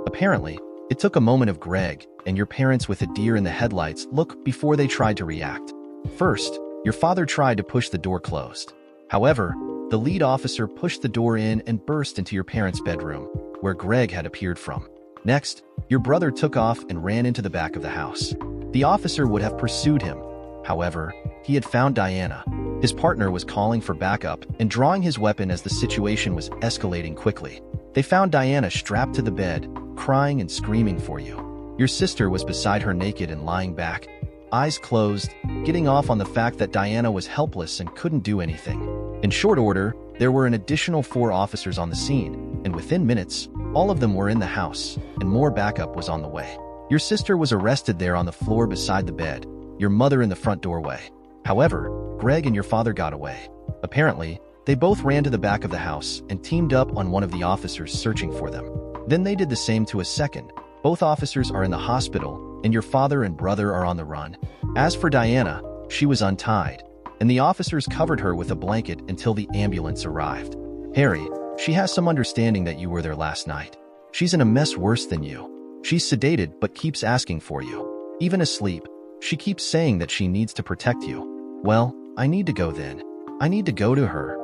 Apparently, it took a moment of Greg and your parents with a deer in the headlights look before they tried to react. First, your father tried to push the door closed. However, the lead officer pushed the door in and burst into your parents' bedroom, where Greg had appeared from. Next, your brother took off and ran into the back of the house. The officer would have pursued him. However, he had found Diana. His partner was calling for backup and drawing his weapon as the situation was escalating quickly. They found Diana strapped to the bed, crying and screaming for you. Your sister was beside her naked and lying back, eyes closed, getting off on the fact that Diana was helpless and couldn't do anything. In short order, there were an additional 4 officers on the scene, and within minutes, all of them were in the house, and more backup was on the way. Your sister was arrested there on the floor beside the bed, your mother in the front doorway. However, Greg and your father got away. Apparently, they both ran to the back of the house and teamed up on one of the officers searching for them. Then they did the same to a second. Both officers are in the hospital, and your father and brother are on the run. As for Diana, she was untied, and the officers covered her with a blanket until the ambulance arrived. Harry, she has some understanding that you were there last night. She's in a mess worse than you. She's sedated but keeps asking for you. Even asleep, she keeps saying that she needs to protect you. Well, I need to go then. I need to go to her.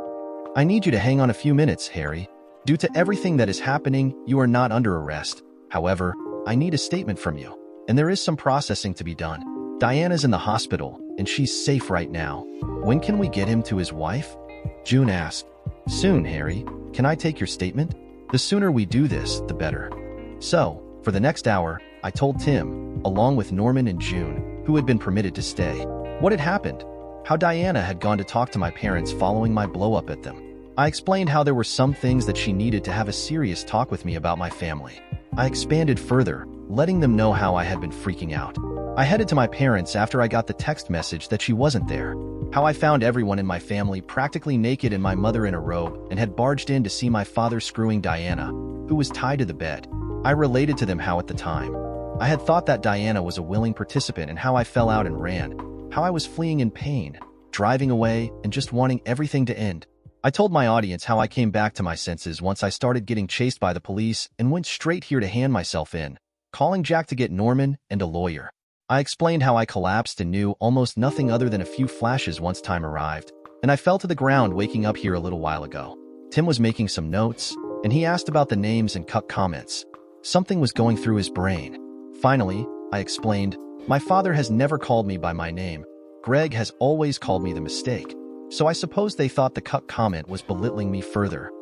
I need you to hang on a few minutes, Harry. Due to everything that is happening, you are not under arrest. However, I need a statement from you, and there is some processing to be done. Diana's in the hospital, and she's safe right now. When can we get him to his wife? June asked. Soon, Harry. Can I take your statement? The sooner we do this, the better. So, for the next hour, I told Tim, along with Norman and June, who had been permitted to stay, what had happened, how Diana had gone to talk to my parents following my blow-up at them. I explained how there were some things that she needed to have a serious talk with me about my family. I expanded further, letting them know how I had been freaking out. I headed to my parents after I got the text message that she wasn't there, how I found everyone in my family practically naked and my mother in a robe and had barged in to see my father screwing Diana, who was tied to the bed. I related to them how at the time I had thought that Diana was a willing participant and how I fell out and ran, how I was fleeing in pain, driving away, and just wanting everything to end. I told my audience how I came back to my senses once I started getting chased by the police and went straight here to hand myself in, calling Jack to get Norman and a lawyer. I explained how I collapsed and knew almost nothing other than a few flashes once time arrived, and I fell to the ground waking up here a little while ago. Tim was making some notes, and he asked about the names and cut comments. Something was going through his brain. Finally, I explained, my father has never called me by my name. Greg has always called me the mistake. So I suppose they thought the cut comment was belittling me further.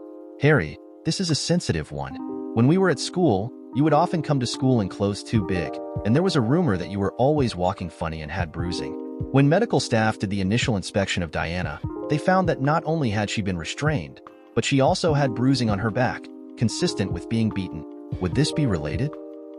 Harry, this is a sensitive one. When we were at school, you would often come to school in clothes too big, and there was a rumor that you were always walking funny and had bruising. When medical staff did the initial inspection of Diana, they found that not only had she been restrained, but she also had bruising on her back, consistent with being beaten. Would this be related?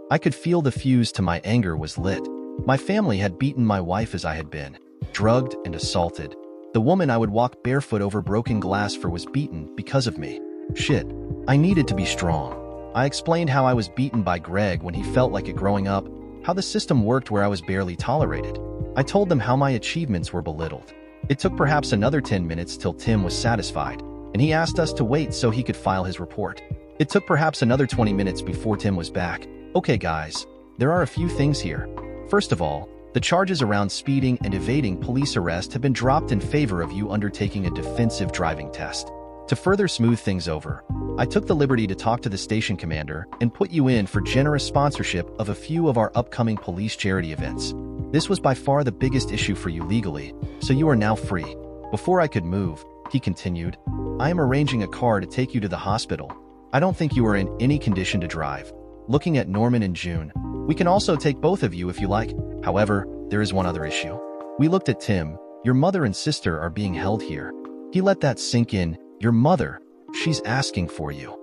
I could feel the fuse to my anger was lit. My family had beaten my wife as I had been, drugged and assaulted. The woman I would walk barefoot over broken glass for was beaten because of me. Shit, I needed to be strong. I explained how I was beaten by Greg when he felt like it growing up, how the system worked where I was barely tolerated. I told them how my achievements were belittled. It took perhaps another 10 minutes till Tim was satisfied, and he asked us to wait so he could file his report. It took perhaps another 20 minutes before Tim was back. Okay guys, there are a few things here. First of all, the charges around speeding and evading police arrest have been dropped in favor of you undertaking a defensive driving test. To further smooth things over, I took the liberty to talk to the station commander and put you in for generous sponsorship of a few of our upcoming police charity events. This was by far the biggest issue for you legally, so you are now free. Before I could move, he continued, I am arranging a car to take you to the hospital. I don't think you are in any condition to drive. Looking at Norman and June, we can also take both of you if you like. However, there is one other issue. We looked at Tim. Your mother and sister are being held here. He let that sink in. Your mother, she's asking for you.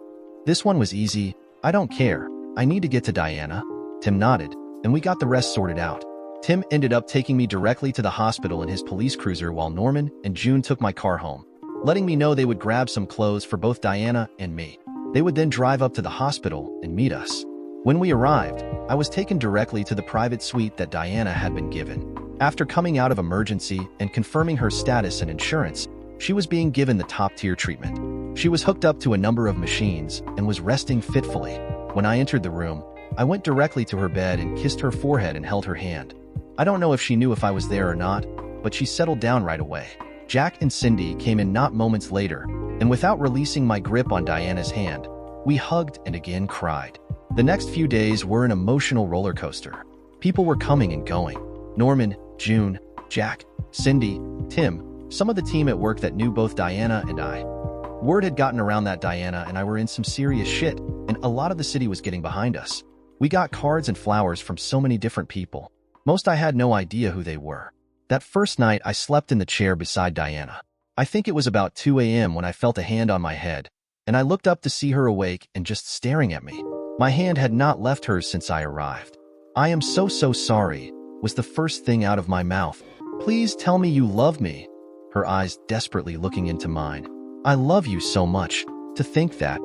This one was easy. I don't care. I need to get to Diana. Tim nodded, and we got the rest sorted out. Tim ended up taking me directly to the hospital in his police cruiser while Norman and June took my car home, letting me know they would grab some clothes for both Diana and me. They would then drive up to the hospital and meet us. When we arrived, I was taken directly to the private suite that Diana had been given. After coming out of emergency and confirming her status and insurance, she was being given the top-tier treatment. She was hooked up to a number of machines and was resting fitfully. When I entered the room, I went directly to her bed and kissed her forehead and held her hand. I don't know if she knew if I was there or not, but she settled down right away. Jack and Cindy came in not moments later, and without releasing my grip on Diana's hand, we hugged and again cried. The next few days were an emotional roller coaster. People were coming and going. Norman, June, Jack, Cindy, Tim, some of the team at work that knew both Diana and I. Word had gotten around that Diana and I were in some serious shit, and a lot of the city was getting behind us. We got cards and flowers from so many different people. Most I had no idea who they were. That first night, I slept in the chair beside Diana. I think it was about 2 a.m. when I felt a hand on my head, and I looked up to see her awake and just staring at me. My hand had not left hers since I arrived. I am so sorry, was the first thing out of my mouth. Please tell me you love me. Her eyes desperately looking into mine. I love you so much. To think that.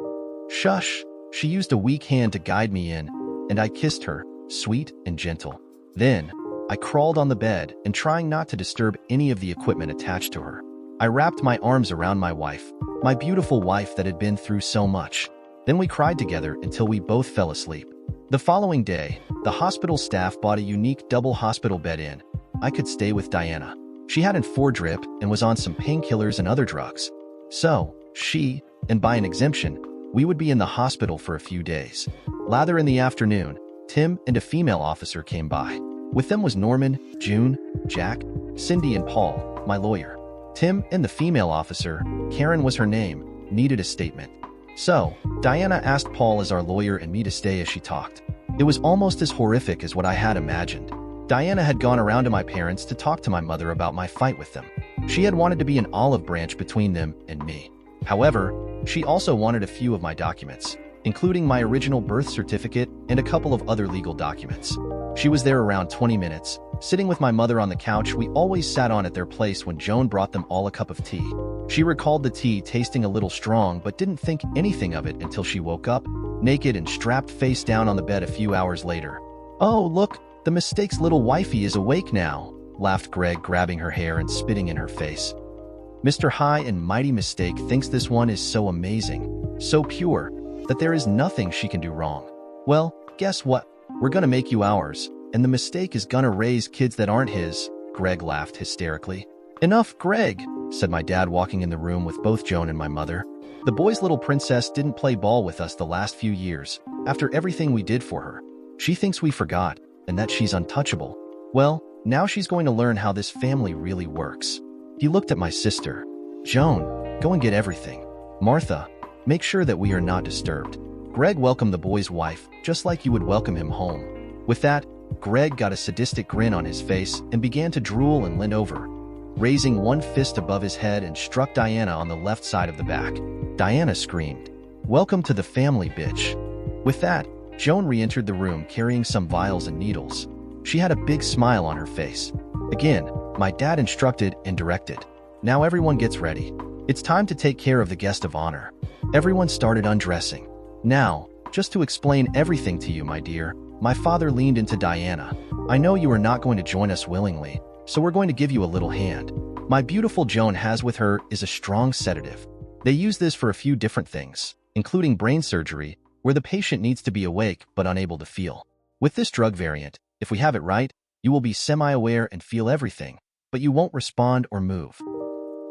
Shush. She used a weak hand to guide me in, and I kissed her, sweet and gentle. Then, I crawled on the bed and trying not to disturb any of the equipment attached to her. I wrapped my arms around my wife, my beautiful wife that had been through so much. Then we cried together until we both fell asleep. The following day, the hospital staff bought a unique double hospital bed in. I could stay with Diana. She had an 4-drip and was on some painkillers and other drugs. So, she, and by an exemption, we would be in the hospital for a few days. Later in the afternoon, Tim and a female officer came by. With them was Norman, June, Jack, Cindy, and Paul, my lawyer. Tim and the female officer, Karen was her name, needed a statement. So, Diana asked Paul as our lawyer and me to stay as she talked. It was almost as horrific as what I had imagined. Diana had gone around to my parents to talk to my mother about my fight with them. She had wanted to be an olive branch between them and me. However, she also wanted a few of my documents, including my original birth certificate and a couple of other legal documents. She was there around 20 minutes, sitting with my mother on the couch we always sat on at their place when Joan brought them all a cup of tea. She recalled the tea tasting a little strong but didn't think anything of it until she woke up, naked and strapped face down on the bed a few hours later. "Oh, look, the mistake's little wifey is awake now," laughed Greg, grabbing her hair and spitting in her face. "Mr. High and Mighty Mistake thinks this one is so amazing, so pure, that there is nothing she can do wrong. Well, guess what? We're gonna make you ours, and the mistake is gonna raise kids that aren't his," Greg laughed hysterically. "Enough, Greg," said my dad, walking in the room with both Joan and my mother. "The boy's little princess didn't play ball with us the last few years, after everything we did for her. She thinks we forgot, and that she's untouchable. Well, now she's going to learn how this family really works." He looked at my sister. "Joan, go and get everything. Martha, make sure that we are not disturbed." Greg welcomed the boy's wife, just like you would welcome him home. With that, Greg got a sadistic grin on his face and began to drool and lean over, raising one fist above his head and struck Diana on the left side of the back. Diana screamed, "Welcome to the family, bitch." With that, Joan re-entered the room carrying some vials and needles. She had a big smile on her face. Again, my dad instructed and directed. "Now everyone gets ready. It's time to take care of the guest of honor." Everyone started undressing. "Now, just to explain everything to you, my dear," my father leaned into Diana. "I know you are not going to join us willingly, so we're going to give you a little hand. My beautiful Joan has with her is a strong sedative. They use this for a few different things, including brain surgery, where the patient needs to be awake but unable to feel. With this drug variant, if we have it right, you will be semi-aware and feel everything, but you won't respond or move."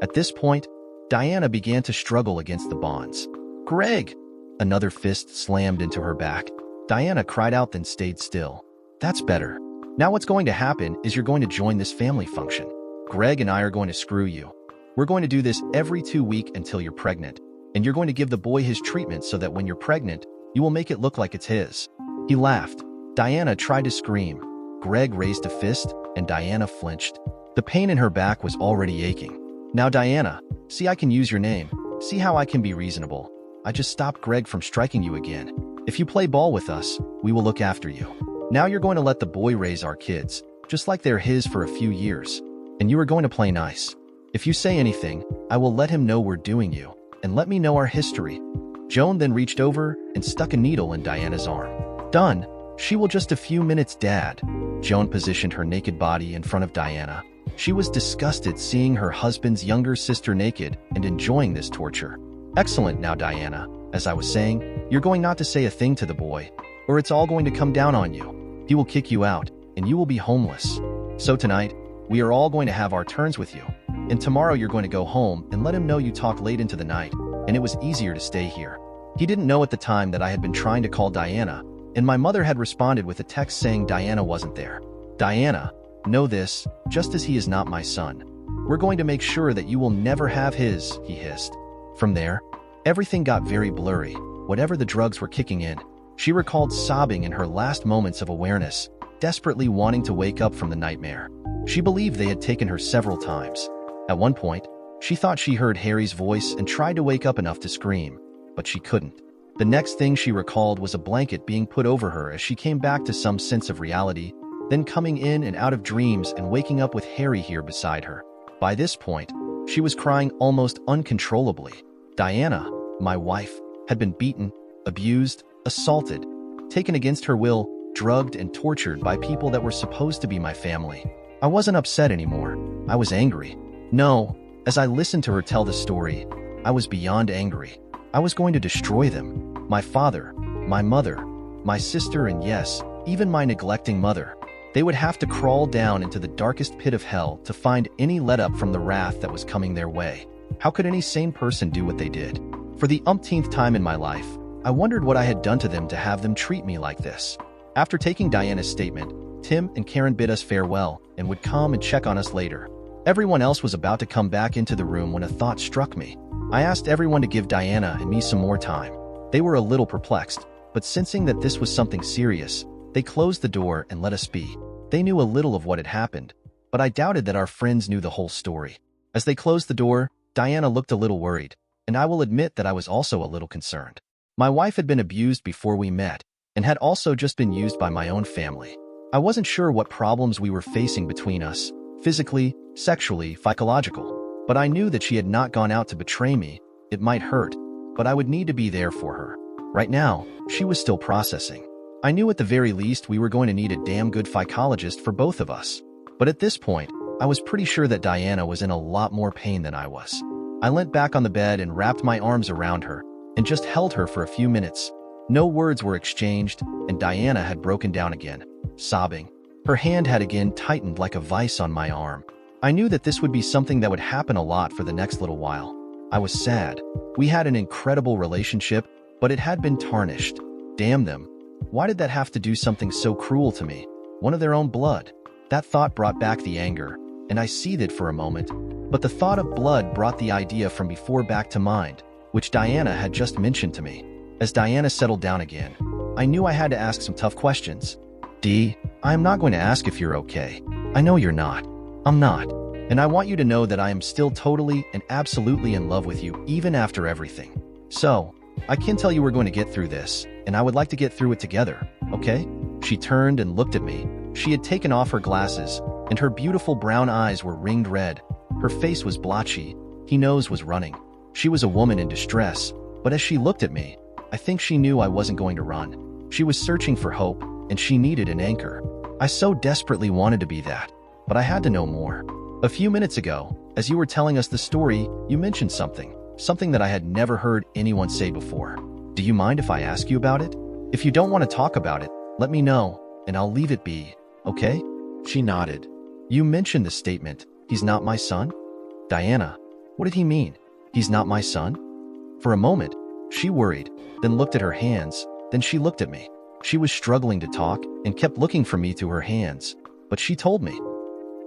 At this point, Diana began to struggle against the bonds. "Greg!" Another fist slammed into her back. Diana cried out, then stayed still. "That's better. Now what's going to happen is you're going to join this family function. Greg and I are going to screw you. We're going to do this every 2 weeks until you're pregnant, and you're going to give the boy his treatment so that when you're pregnant, you will make it look like it's his." He laughed. Diana tried to scream. Greg raised a fist, and Diana flinched. The pain in her back was already aching. "Now, Diana, see, I can use your name. See how I can be reasonable. I just stopped Greg from striking you again. If you play ball with us, we will look after you. Now you're going to let the boy raise our kids, just like they're his for a few years. And you are going to play nice. If you say anything, I will let him know we're doing you, and let me know our history." Joan then reached over and stuck a needle in Diana's arm. "Done. She will just a few minutes, Dad." Joan positioned her naked body in front of Diana. She was disgusted seeing her husband's younger sister naked and enjoying this torture. "Excellent. Now, Diana, as I was saying, you're going not to say a thing to the boy, or it's all going to come down on you. He will kick you out, and you will be homeless. So tonight, we are all going to have our turns with you, and tomorrow you're going to go home and let him know you talked late into the night, and it was easier to stay here." He didn't know at the time that I had been trying to call Diana, and my mother had responded with a text saying Diana wasn't there. "Diana, know this, just as he is not my son. We're going to make sure that you will never have his," he hissed. From there, everything got very blurry, whatever the drugs were kicking in. She recalled sobbing in her last moments of awareness, desperately wanting to wake up from the nightmare. She believed they had taken her several times. At one point, she thought she heard Harry's voice and tried to wake up enough to scream, but she couldn't. The next thing she recalled was a blanket being put over her as she came back to some sense of reality, then coming in and out of dreams and waking up with Harry here beside her. By this point, she was crying almost uncontrollably. Diana, my wife, had been beaten, abused, assaulted, taken against her will, drugged and tortured by people that were supposed to be my family. I wasn't upset anymore. I was angry. No, as I listened to her tell the story, I was beyond angry. I was going to destroy them. My father, my mother, my sister, and yes, even my neglecting mother. They would have to crawl down into the darkest pit of hell to find any let-up from the wrath that was coming their way. How could any sane person do what they did? For the umpteenth time in my life, I wondered what I had done to them to have them treat me like this. After taking Diana's statement, Tim and Karen bid us farewell and would come and check on us later. Everyone else was about to come back into the room when a thought struck me. I asked everyone to give Diana and me some more time. They were a little perplexed, but sensing that this was something serious, they closed the door and let us be. They knew a little of what had happened, but I doubted that our friends knew the whole story. As they closed the door, Diana looked a little worried, and I will admit that I was also a little concerned. My wife had been abused before we met, and had also just been used by my own family. I wasn't sure what problems we were facing between us, physically, sexually, psychological, but I knew that she had not gone out to betray me. It might hurt, but I would need to be there for her. Right now, she was still processing. I knew at the very least we were going to need a damn good psychologist for both of us. But at this point, I was pretty sure that Diana was in a lot more pain than I was. I leant back on the bed and wrapped my arms around her, and just held her for a few minutes. No words were exchanged, and Diana had broken down again, sobbing. Her hand had again tightened like a vice on my arm. I knew that this would be something that would happen a lot for the next little while. I was sad. We had an incredible relationship, but it had been tarnished. Damn them. Why did that have to do something so cruel to me? One of their own blood. That thought brought back the anger, and I seethed for a moment. But the thought of blood brought the idea from before back to mind, which Diana had just mentioned to me. As Diana settled down again, I knew I had to ask some tough questions. D, I am not going to ask if you're okay. I know you're not. I'm not. And I want you to know that I am still totally and absolutely in love with you, even after everything. So, I can tell you we're going to get through this, and I would like to get through it together, okay? She turned and looked at me. She had taken off her glasses, and her beautiful brown eyes were ringed red. Her face was blotchy. Her nose was running. She was a woman in distress, but as she looked at me, I think she knew I wasn't going to run. She was searching for hope, and she needed an anchor. I so desperately wanted to be that, but I had to know more. A few minutes ago, as you were telling us the story, you mentioned something that I had never heard anyone say before. Do you mind if I ask you about it? If you don't want to talk about it, let me know, and I'll leave it be, okay? She nodded. You mentioned the statement, "He's not my son?" Diana, what did he mean? He's not my son? For a moment, she worried, then looked at her hands, then she looked at me. She was struggling to talk and kept looking for me through her hands, but she told me,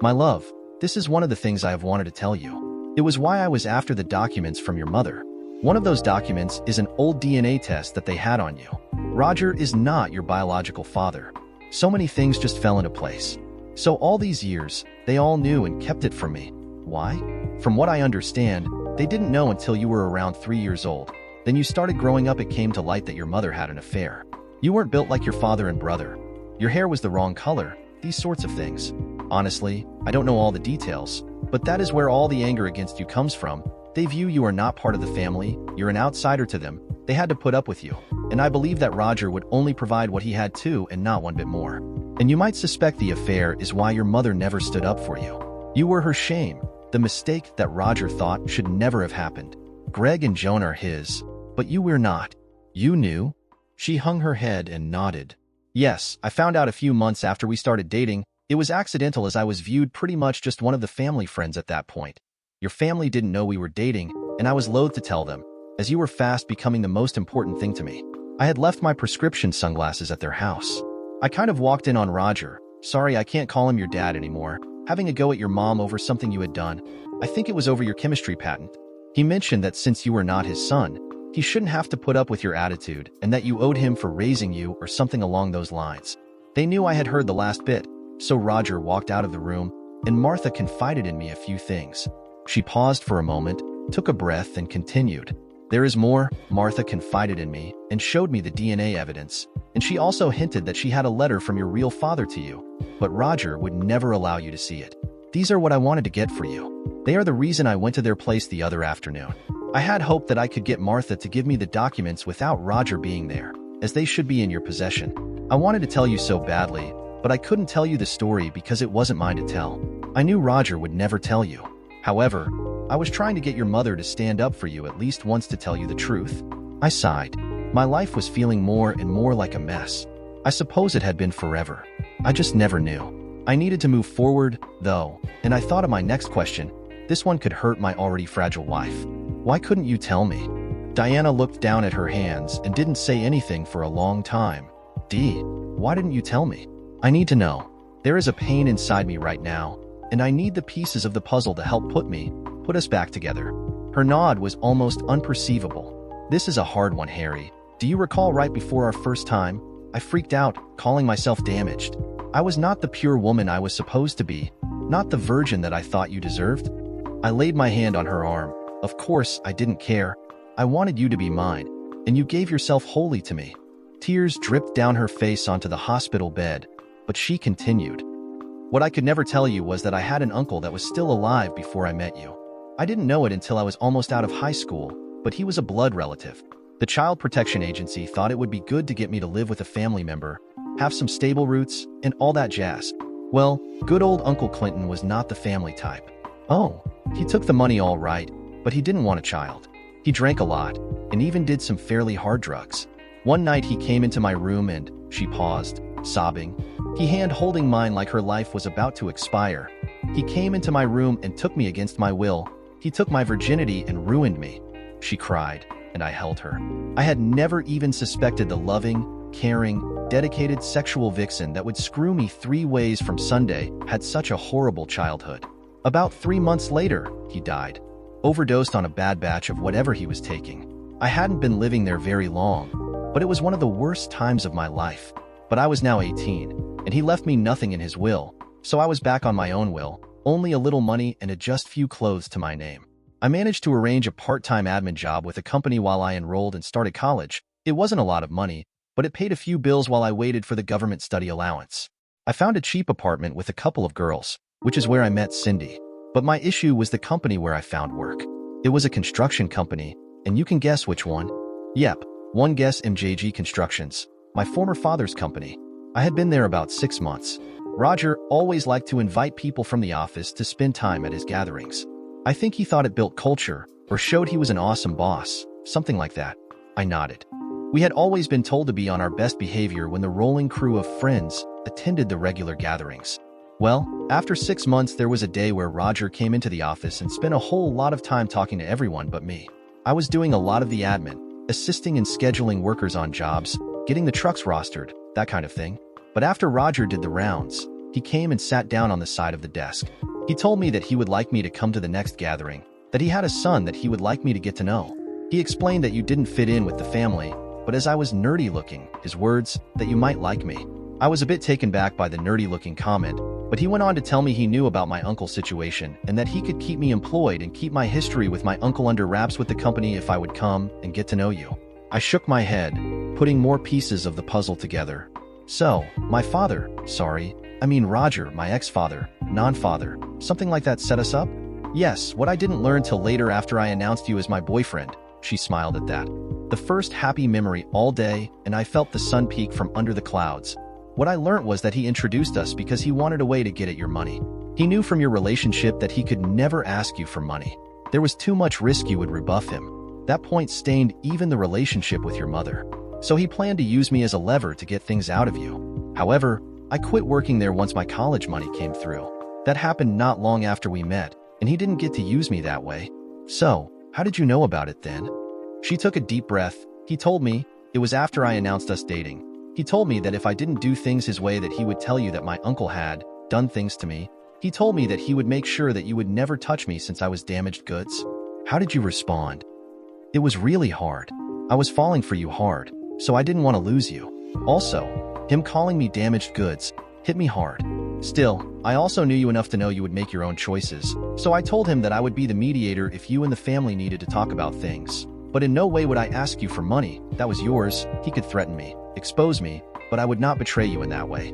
"My love, this is one of the things I have wanted to tell you. It was why I was after the documents from your mother. One of those documents is an old DNA test that they had on you. Roger is not your biological father. So many things just fell into place. So all these years, they all knew and kept it from me. Why? From what I understand, they didn't know until you were around 3 years old. Then you started growing up, it came to light that your mother had an affair. You weren't built like your father and brother. Your hair was the wrong color, these sorts of things. Honestly, I don't know all the details, but that is where all the anger against you comes from. They view you are not part of the family, you're an outsider to them. They had to put up with you. And I believe that Roger would only provide what he had too and not one bit more. And you might suspect the affair is why your mother never stood up for you. You were her shame, the mistake that Roger thought should never have happened. Greg and Joan are his, but you were not. You knew?" She hung her head and nodded. "Yes, I found out a few months after we started dating. It was accidental as I was viewed pretty much just one of the family friends at that point. Your family didn't know we were dating, and I was loath to tell them, as you were fast becoming the most important thing to me. I had left my prescription sunglasses at their house. I kind of walked in on Roger. Sorry, I can't call him your dad anymore. Having a go at your mom over something you had done. I think it was over your chemistry patent. He mentioned that since you were not his son, he shouldn't have to put up with your attitude and that you owed him for raising you or something along those lines. They knew I had heard the last bit, so Roger walked out of the room, and Martha confided in me a few things. She paused for a moment, took a breath, and continued. There is more. Martha confided in me and showed me the DNA evidence, and she also hinted that she had a letter from your real father to you, but Roger would never allow you to see it. These are what I wanted to get for you. They are the reason I went to their place the other afternoon. I had hoped that I could get Martha to give me the documents without Roger being there, as they should be in your possession. I wanted to tell you so badly, but I couldn't tell you the story because it wasn't mine to tell. I knew Roger would never tell you. However, I was trying to get your mother to stand up for you at least once to tell you the truth." I sighed. My life was feeling more and more like a mess. I suppose it had been forever. I just never knew. I needed to move forward, though, and I thought of my next question. This one could hurt my already fragile wife. Why couldn't you tell me? Diana looked down at her hands and didn't say anything for a long time. Dee, why didn't you tell me? I need to know. There is a pain inside me right now, and I need the pieces of the puzzle to help put us back together. Her nod was almost unperceivable. This is a hard one, Harry. Do you recall right before our first time? I freaked out, calling myself damaged. I was not the pure woman I was supposed to be, not the virgin that I thought you deserved. I laid my hand on her arm. Of course, I didn't care. I wanted you to be mine, and you gave yourself wholly to me. Tears dripped down her face onto the hospital bed, but she continued. What I could never tell you was that I had an uncle that was still alive before I met you. I didn't know it until I was almost out of high school, but he was a blood relative. The Child Protection Agency thought it would be good to get me to live with a family member, have some stable roots, and all that jazz. Well, good old Uncle Clinton was not the family type. Oh, he took the money all right, but he didn't want a child. He drank a lot, and even did some fairly hard drugs. One night he came into my room and, she paused, sobbing. He hand holding mine like her life was about to expire. He came into my room and took me against my will. He took my virginity and ruined me. She cried, and I held her. I had never even suspected the loving, caring, dedicated sexual vixen that would screw me 3 ways from Sunday had such a horrible childhood. About 3 months later, he died. Overdosed on a bad batch of whatever he was taking. I hadn't been living there very long, but it was one of the worst times of my life. But I was now 18, and he left me nothing in his will, so I was back on my own will, only a little money and a just few clothes to my name. I managed to arrange a part-time admin job with a company while I enrolled and started college. It wasn't a lot of money, but it paid a few bills while I waited for the government study allowance. I found a cheap apartment with a couple of girls, which is where I met Cindy. But my issue was the company where I found work. It was a construction company, and you can guess which one. Yep, one guess, MJG Constructions, my former father's company. I had been there about 6 months. Roger always liked to invite people from the office to spend time at his gatherings. I think he thought it built culture, or showed he was an awesome boss, something like that. I nodded. We had always been told to be on our best behavior when the rolling crew of friends attended the regular gatherings. Well, after 6 months, there was a day where Roger came into the office and spent a whole lot of time talking to everyone but me. I was doing a lot of the admin, assisting in scheduling workers on jobs, getting the trucks rostered, that kind of thing. But after Roger did the rounds, he came and sat down on the side of the desk. He told me that he would like me to come to the next gathering, that he had a son that he would like me to get to know. He explained that you didn't fit in with the family, but as I was nerdy looking, his words, that you might like me. I was a bit taken back by the nerdy looking comment, but he went on to tell me he knew about my uncle's situation and that he could keep me employed and keep my history with my uncle under wraps with the company if I would come and get to know you. I shook my head, putting more pieces of the puzzle together. So, my father, Roger, my ex-father, non-father, something like that set us up? Yes, what I didn't learn till later after I announced you as my boyfriend. She smiled at that. The first happy memory all day, and I felt the sun peek from under the clouds. What I learned was that he introduced us because he wanted a way to get at your money. He knew from your relationship that he could never ask you for money. There was too much risk you would rebuff him. That point stained even the relationship with your mother. So he planned to use me as a lever to get things out of you. However, I quit working there once my college money came through. That happened not long after we met, and he didn't get to use me that way. So, how did you know about it then? She took a deep breath. He told me. It was after I announced us dating. He told me that if I didn't do things his way that he would tell you that my uncle had done things to me. He told me that he would make sure that you would never touch me since I was damaged goods. How did you respond? It was really hard. I was falling for you hard, so I didn't want to lose you. Also, him calling me damaged goods hit me hard. Still, I also knew you enough to know you would make your own choices, so I told him that I would be the mediator if you and the family needed to talk about things. But in no way would I ask you for money. That was yours. He could threaten me, expose me, but I would not betray you in that way.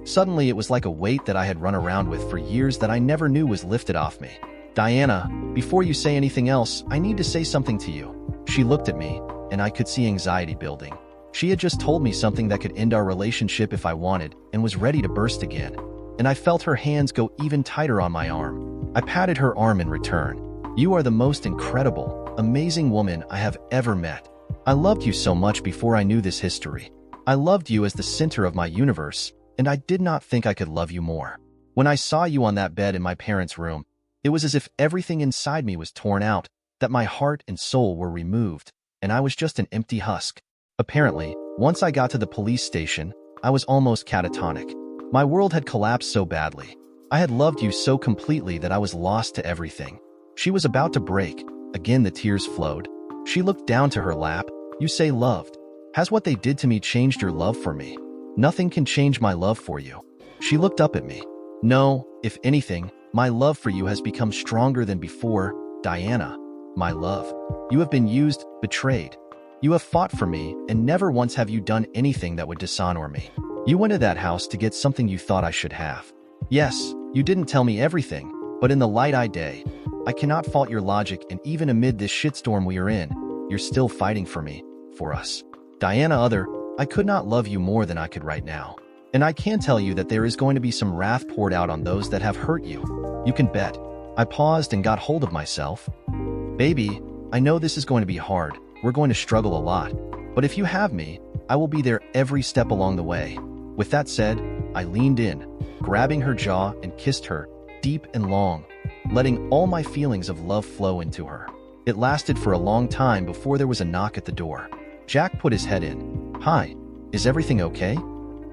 Suddenly, it was like a weight that I had run around with for years that I never knew was lifted off me. Diana, before you say anything else, I need to say something to you. She looked at me, and I could see anxiety building. She had just told me something that could end our relationship if I wanted, and was ready to burst again. And I felt her hands go even tighter on my arm. I patted her arm in return. You are the most incredible, amazing woman I have ever met. I loved you so much before I knew this history. I loved you as the center of my universe, and I did not think I could love you more. When I saw you on that bed in my parents' room, it was as if everything inside me was torn out, that my heart and soul were removed, and I was just an empty husk. Apparently, once I got to the police station, I was almost catatonic. My world had collapsed so badly. I had loved you so completely that I was lost to everything. She was about to break. Again the tears flowed. She looked down to her lap. You say loved. Has what they did to me changed your love for me? Nothing can change my love for you. She looked up at me. No, if anything, my love for you has become stronger than before. Diana, my love. You have been used, betrayed. You have fought for me, and never once have you done anything that would dishonor me. You went to that house to get something you thought I should have. Yes, you didn't tell me everything, but in the light of day, I cannot fault your logic, and even amid this shitstorm we are in, you're still fighting for me, for us. Diana, I could not love you more than I could right now. And I can tell you that there is going to be some wrath poured out on those that have hurt you. You can bet. I paused and got hold of myself. Baby, I know this is going to be hard. We're going to struggle a lot. But if you have me, I will be there every step along the way. With that said, I leaned in, grabbing her jaw and kissed her, deep and long, letting all my feelings of love flow into her. It lasted for a long time before there was a knock at the door. Jack put his head in. Hi, is everything okay?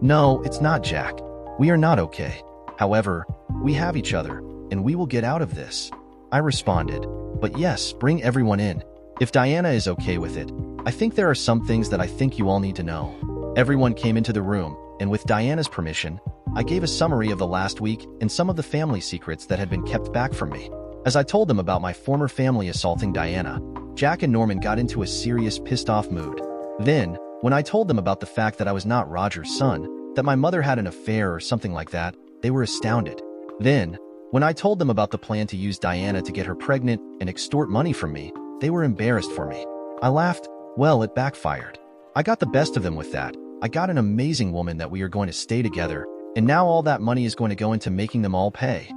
No, it's not, Jack. We are not okay. However, we have each other, and we will get out of this. I responded. But yes, bring everyone in. If Diana is okay with it, I think there are some things that I think you all need to know. Everyone came into the room, and with Diana's permission, I gave a summary of the last week and some of the family secrets that had been kept back from me. As I told them about my former family assaulting Diana, Jack and Norman got into a serious pissed-off mood. Then, when I told them about the fact that I was not Roger's son, that my mother had an affair or something like that, they were astounded. Then, when I told them about the plan to use Diana to get her pregnant and extort money from me, they were embarrassed for me. I laughed. Well, it backfired. I got the best of them with that. I got an amazing woman that we are going to stay together, and now all that money is going to go into making them all pay.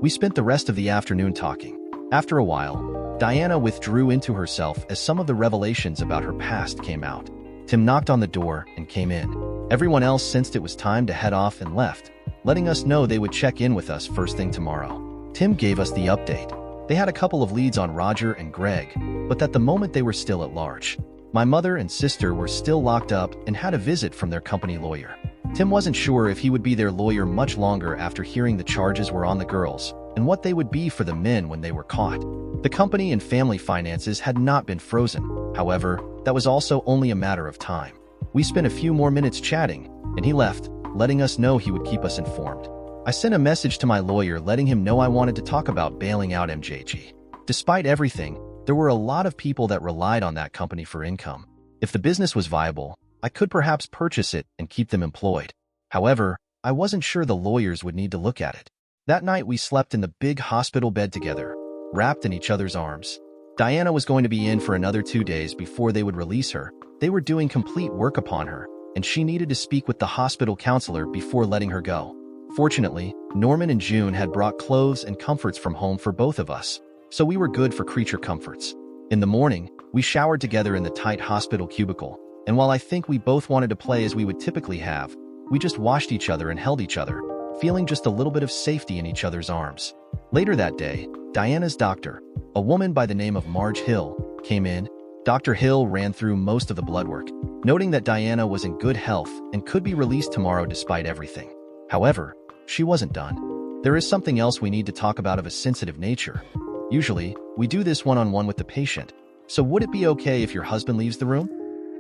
We spent the rest of the afternoon talking. After a while, Diana withdrew into herself as some of the revelations about her past came out. Tim knocked on the door and came in. Everyone else sensed it was time to head off and left, letting us know they would check in with us first thing tomorrow. Tim gave us the update. They had a couple of leads on Roger and Greg, but at the moment they were still at large. My mother and sister were still locked up and had a visit from their company lawyer. Tim wasn't sure if he would be their lawyer much longer after hearing the charges were on the girls and what they would be for the men when they were caught. The company and family finances had not been frozen. However, that was also only a matter of time. We spent a few more minutes chatting, and he left, letting us know he would keep us informed. I sent a message to my lawyer letting him know I wanted to talk about bailing out MJG. Despite everything, there were a lot of people that relied on that company for income. If the business was viable, I could perhaps purchase it and keep them employed. However, I wasn't sure the lawyers would need to look at it. That night we slept in the big hospital bed together, wrapped in each other's arms. Diana was going to be in for another 2 days before they would release her. They were doing complete work upon her, and she needed to speak with the hospital counselor before letting her go. Fortunately, Norman and June had brought clothes and comforts from home for both of us, so we were good for creature comforts. In the morning, we showered together in the tight hospital cubicle, and while I think we both wanted to play as we would typically have, we just washed each other and held each other, feeling just a little bit of safety in each other's arms. Later that day, Diana's doctor, a woman by the name of Marge Hill, came in. Dr. Hill ran through most of the blood work, noting that Diana was in good health and could be released tomorrow despite everything. However, she wasn't done. There is something else we need to talk about of a sensitive nature. Usually, we do this one-on-one with the patient, so would it be okay if your husband leaves the room?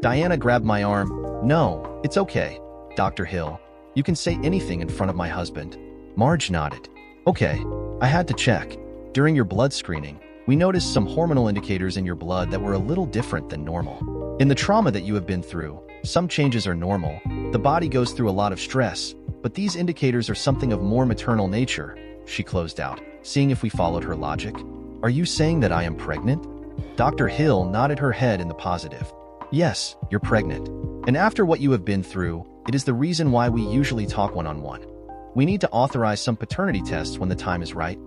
Diana grabbed my arm. No, it's okay, Dr. Hill. You can say anything in front of my husband. Marge nodded. Okay, I had to check. During your blood screening, we noticed some hormonal indicators in your blood that were a little different than normal. In the trauma that you have been through, some changes are normal. The body goes through a lot of stress, but these indicators are something of more maternal nature. She closed out, seeing if we followed her logic. Are you saying that I am pregnant? Dr. Hill nodded her head in the positive. Yes, you're pregnant. And after what you have been through, it is the reason why we usually talk one-on-one. We need to authorize some paternity tests when the time is right.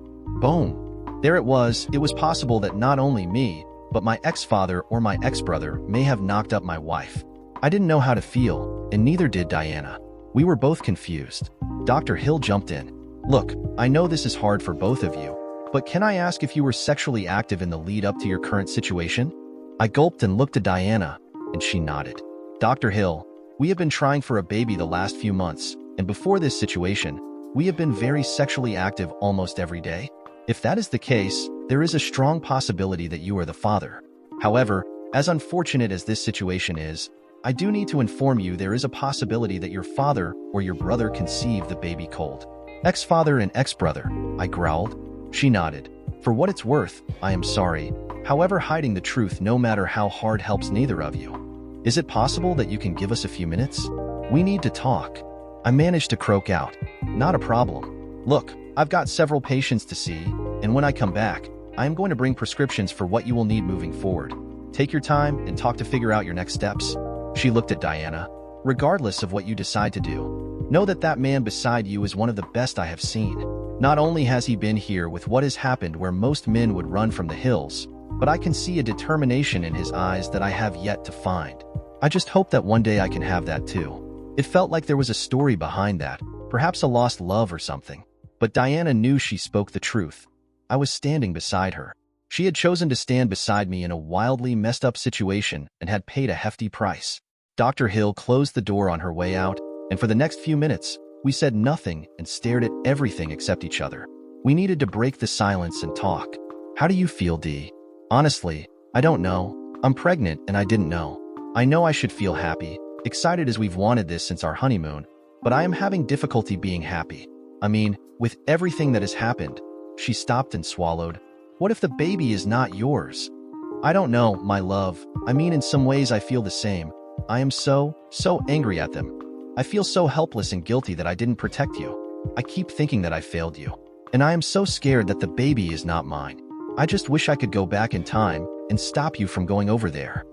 Boom. There it was. It was possible that not only me, but my ex-father or my ex-brother may have knocked up my wife. I didn't know how to feel, and neither did Diana. We were both confused. Dr. Hill jumped in. Look, I know this is hard for both of you, but can I ask if you were sexually active in the lead up to your current situation? I gulped and looked at Diana, and she nodded. Dr. Hill, we have been trying for a baby the last few months, and before this situation, we have been very sexually active almost every day. If that is the case, there is a strong possibility that you are the father. However, as unfortunate as this situation is, I do need to inform you there is a possibility that your father or your brother conceived the baby cold. Ex-father and ex-brother, I growled. She nodded. For what it's worth, I am sorry. However, hiding the truth no matter how hard helps neither of you. Is it possible that you can give us a few minutes? We need to talk. I managed to croak out. Not a problem. Look, I've got several patients to see, and when I come back, I am going to bring prescriptions for what you will need moving forward. Take your time and talk to figure out your next steps. She looked at Diana. Regardless of what you decide to do, know that that man beside you is one of the best I have seen. Not only has he been here with what has happened where most men would run from the hills, but I can see a determination in his eyes that I have yet to find. I just hope that one day I can have that too. It felt like there was a story behind that, perhaps a lost love or something. But Diana knew she spoke the truth. I was standing beside her. She had chosen to stand beside me in a wildly messed up situation and had paid a hefty price. Dr. Hill closed the door on her way out, and for the next few minutes, we said nothing and stared at everything except each other. We needed to break the silence and talk. How do you feel, Dee? Honestly, I don't know. I'm pregnant and I didn't know. I know I should feel happy, excited as we've wanted this since our honeymoon, but I am having difficulty being happy. I mean, with everything that has happened. She stopped and swallowed. What if the baby is not yours? I don't know, my love. I mean, in some ways I feel the same. I am so angry at them. I feel so helpless and guilty that I didn't protect you. I keep thinking that I failed you. And I am so scared that the baby is not mine. I just wish I could go back in time and stop you from going over there.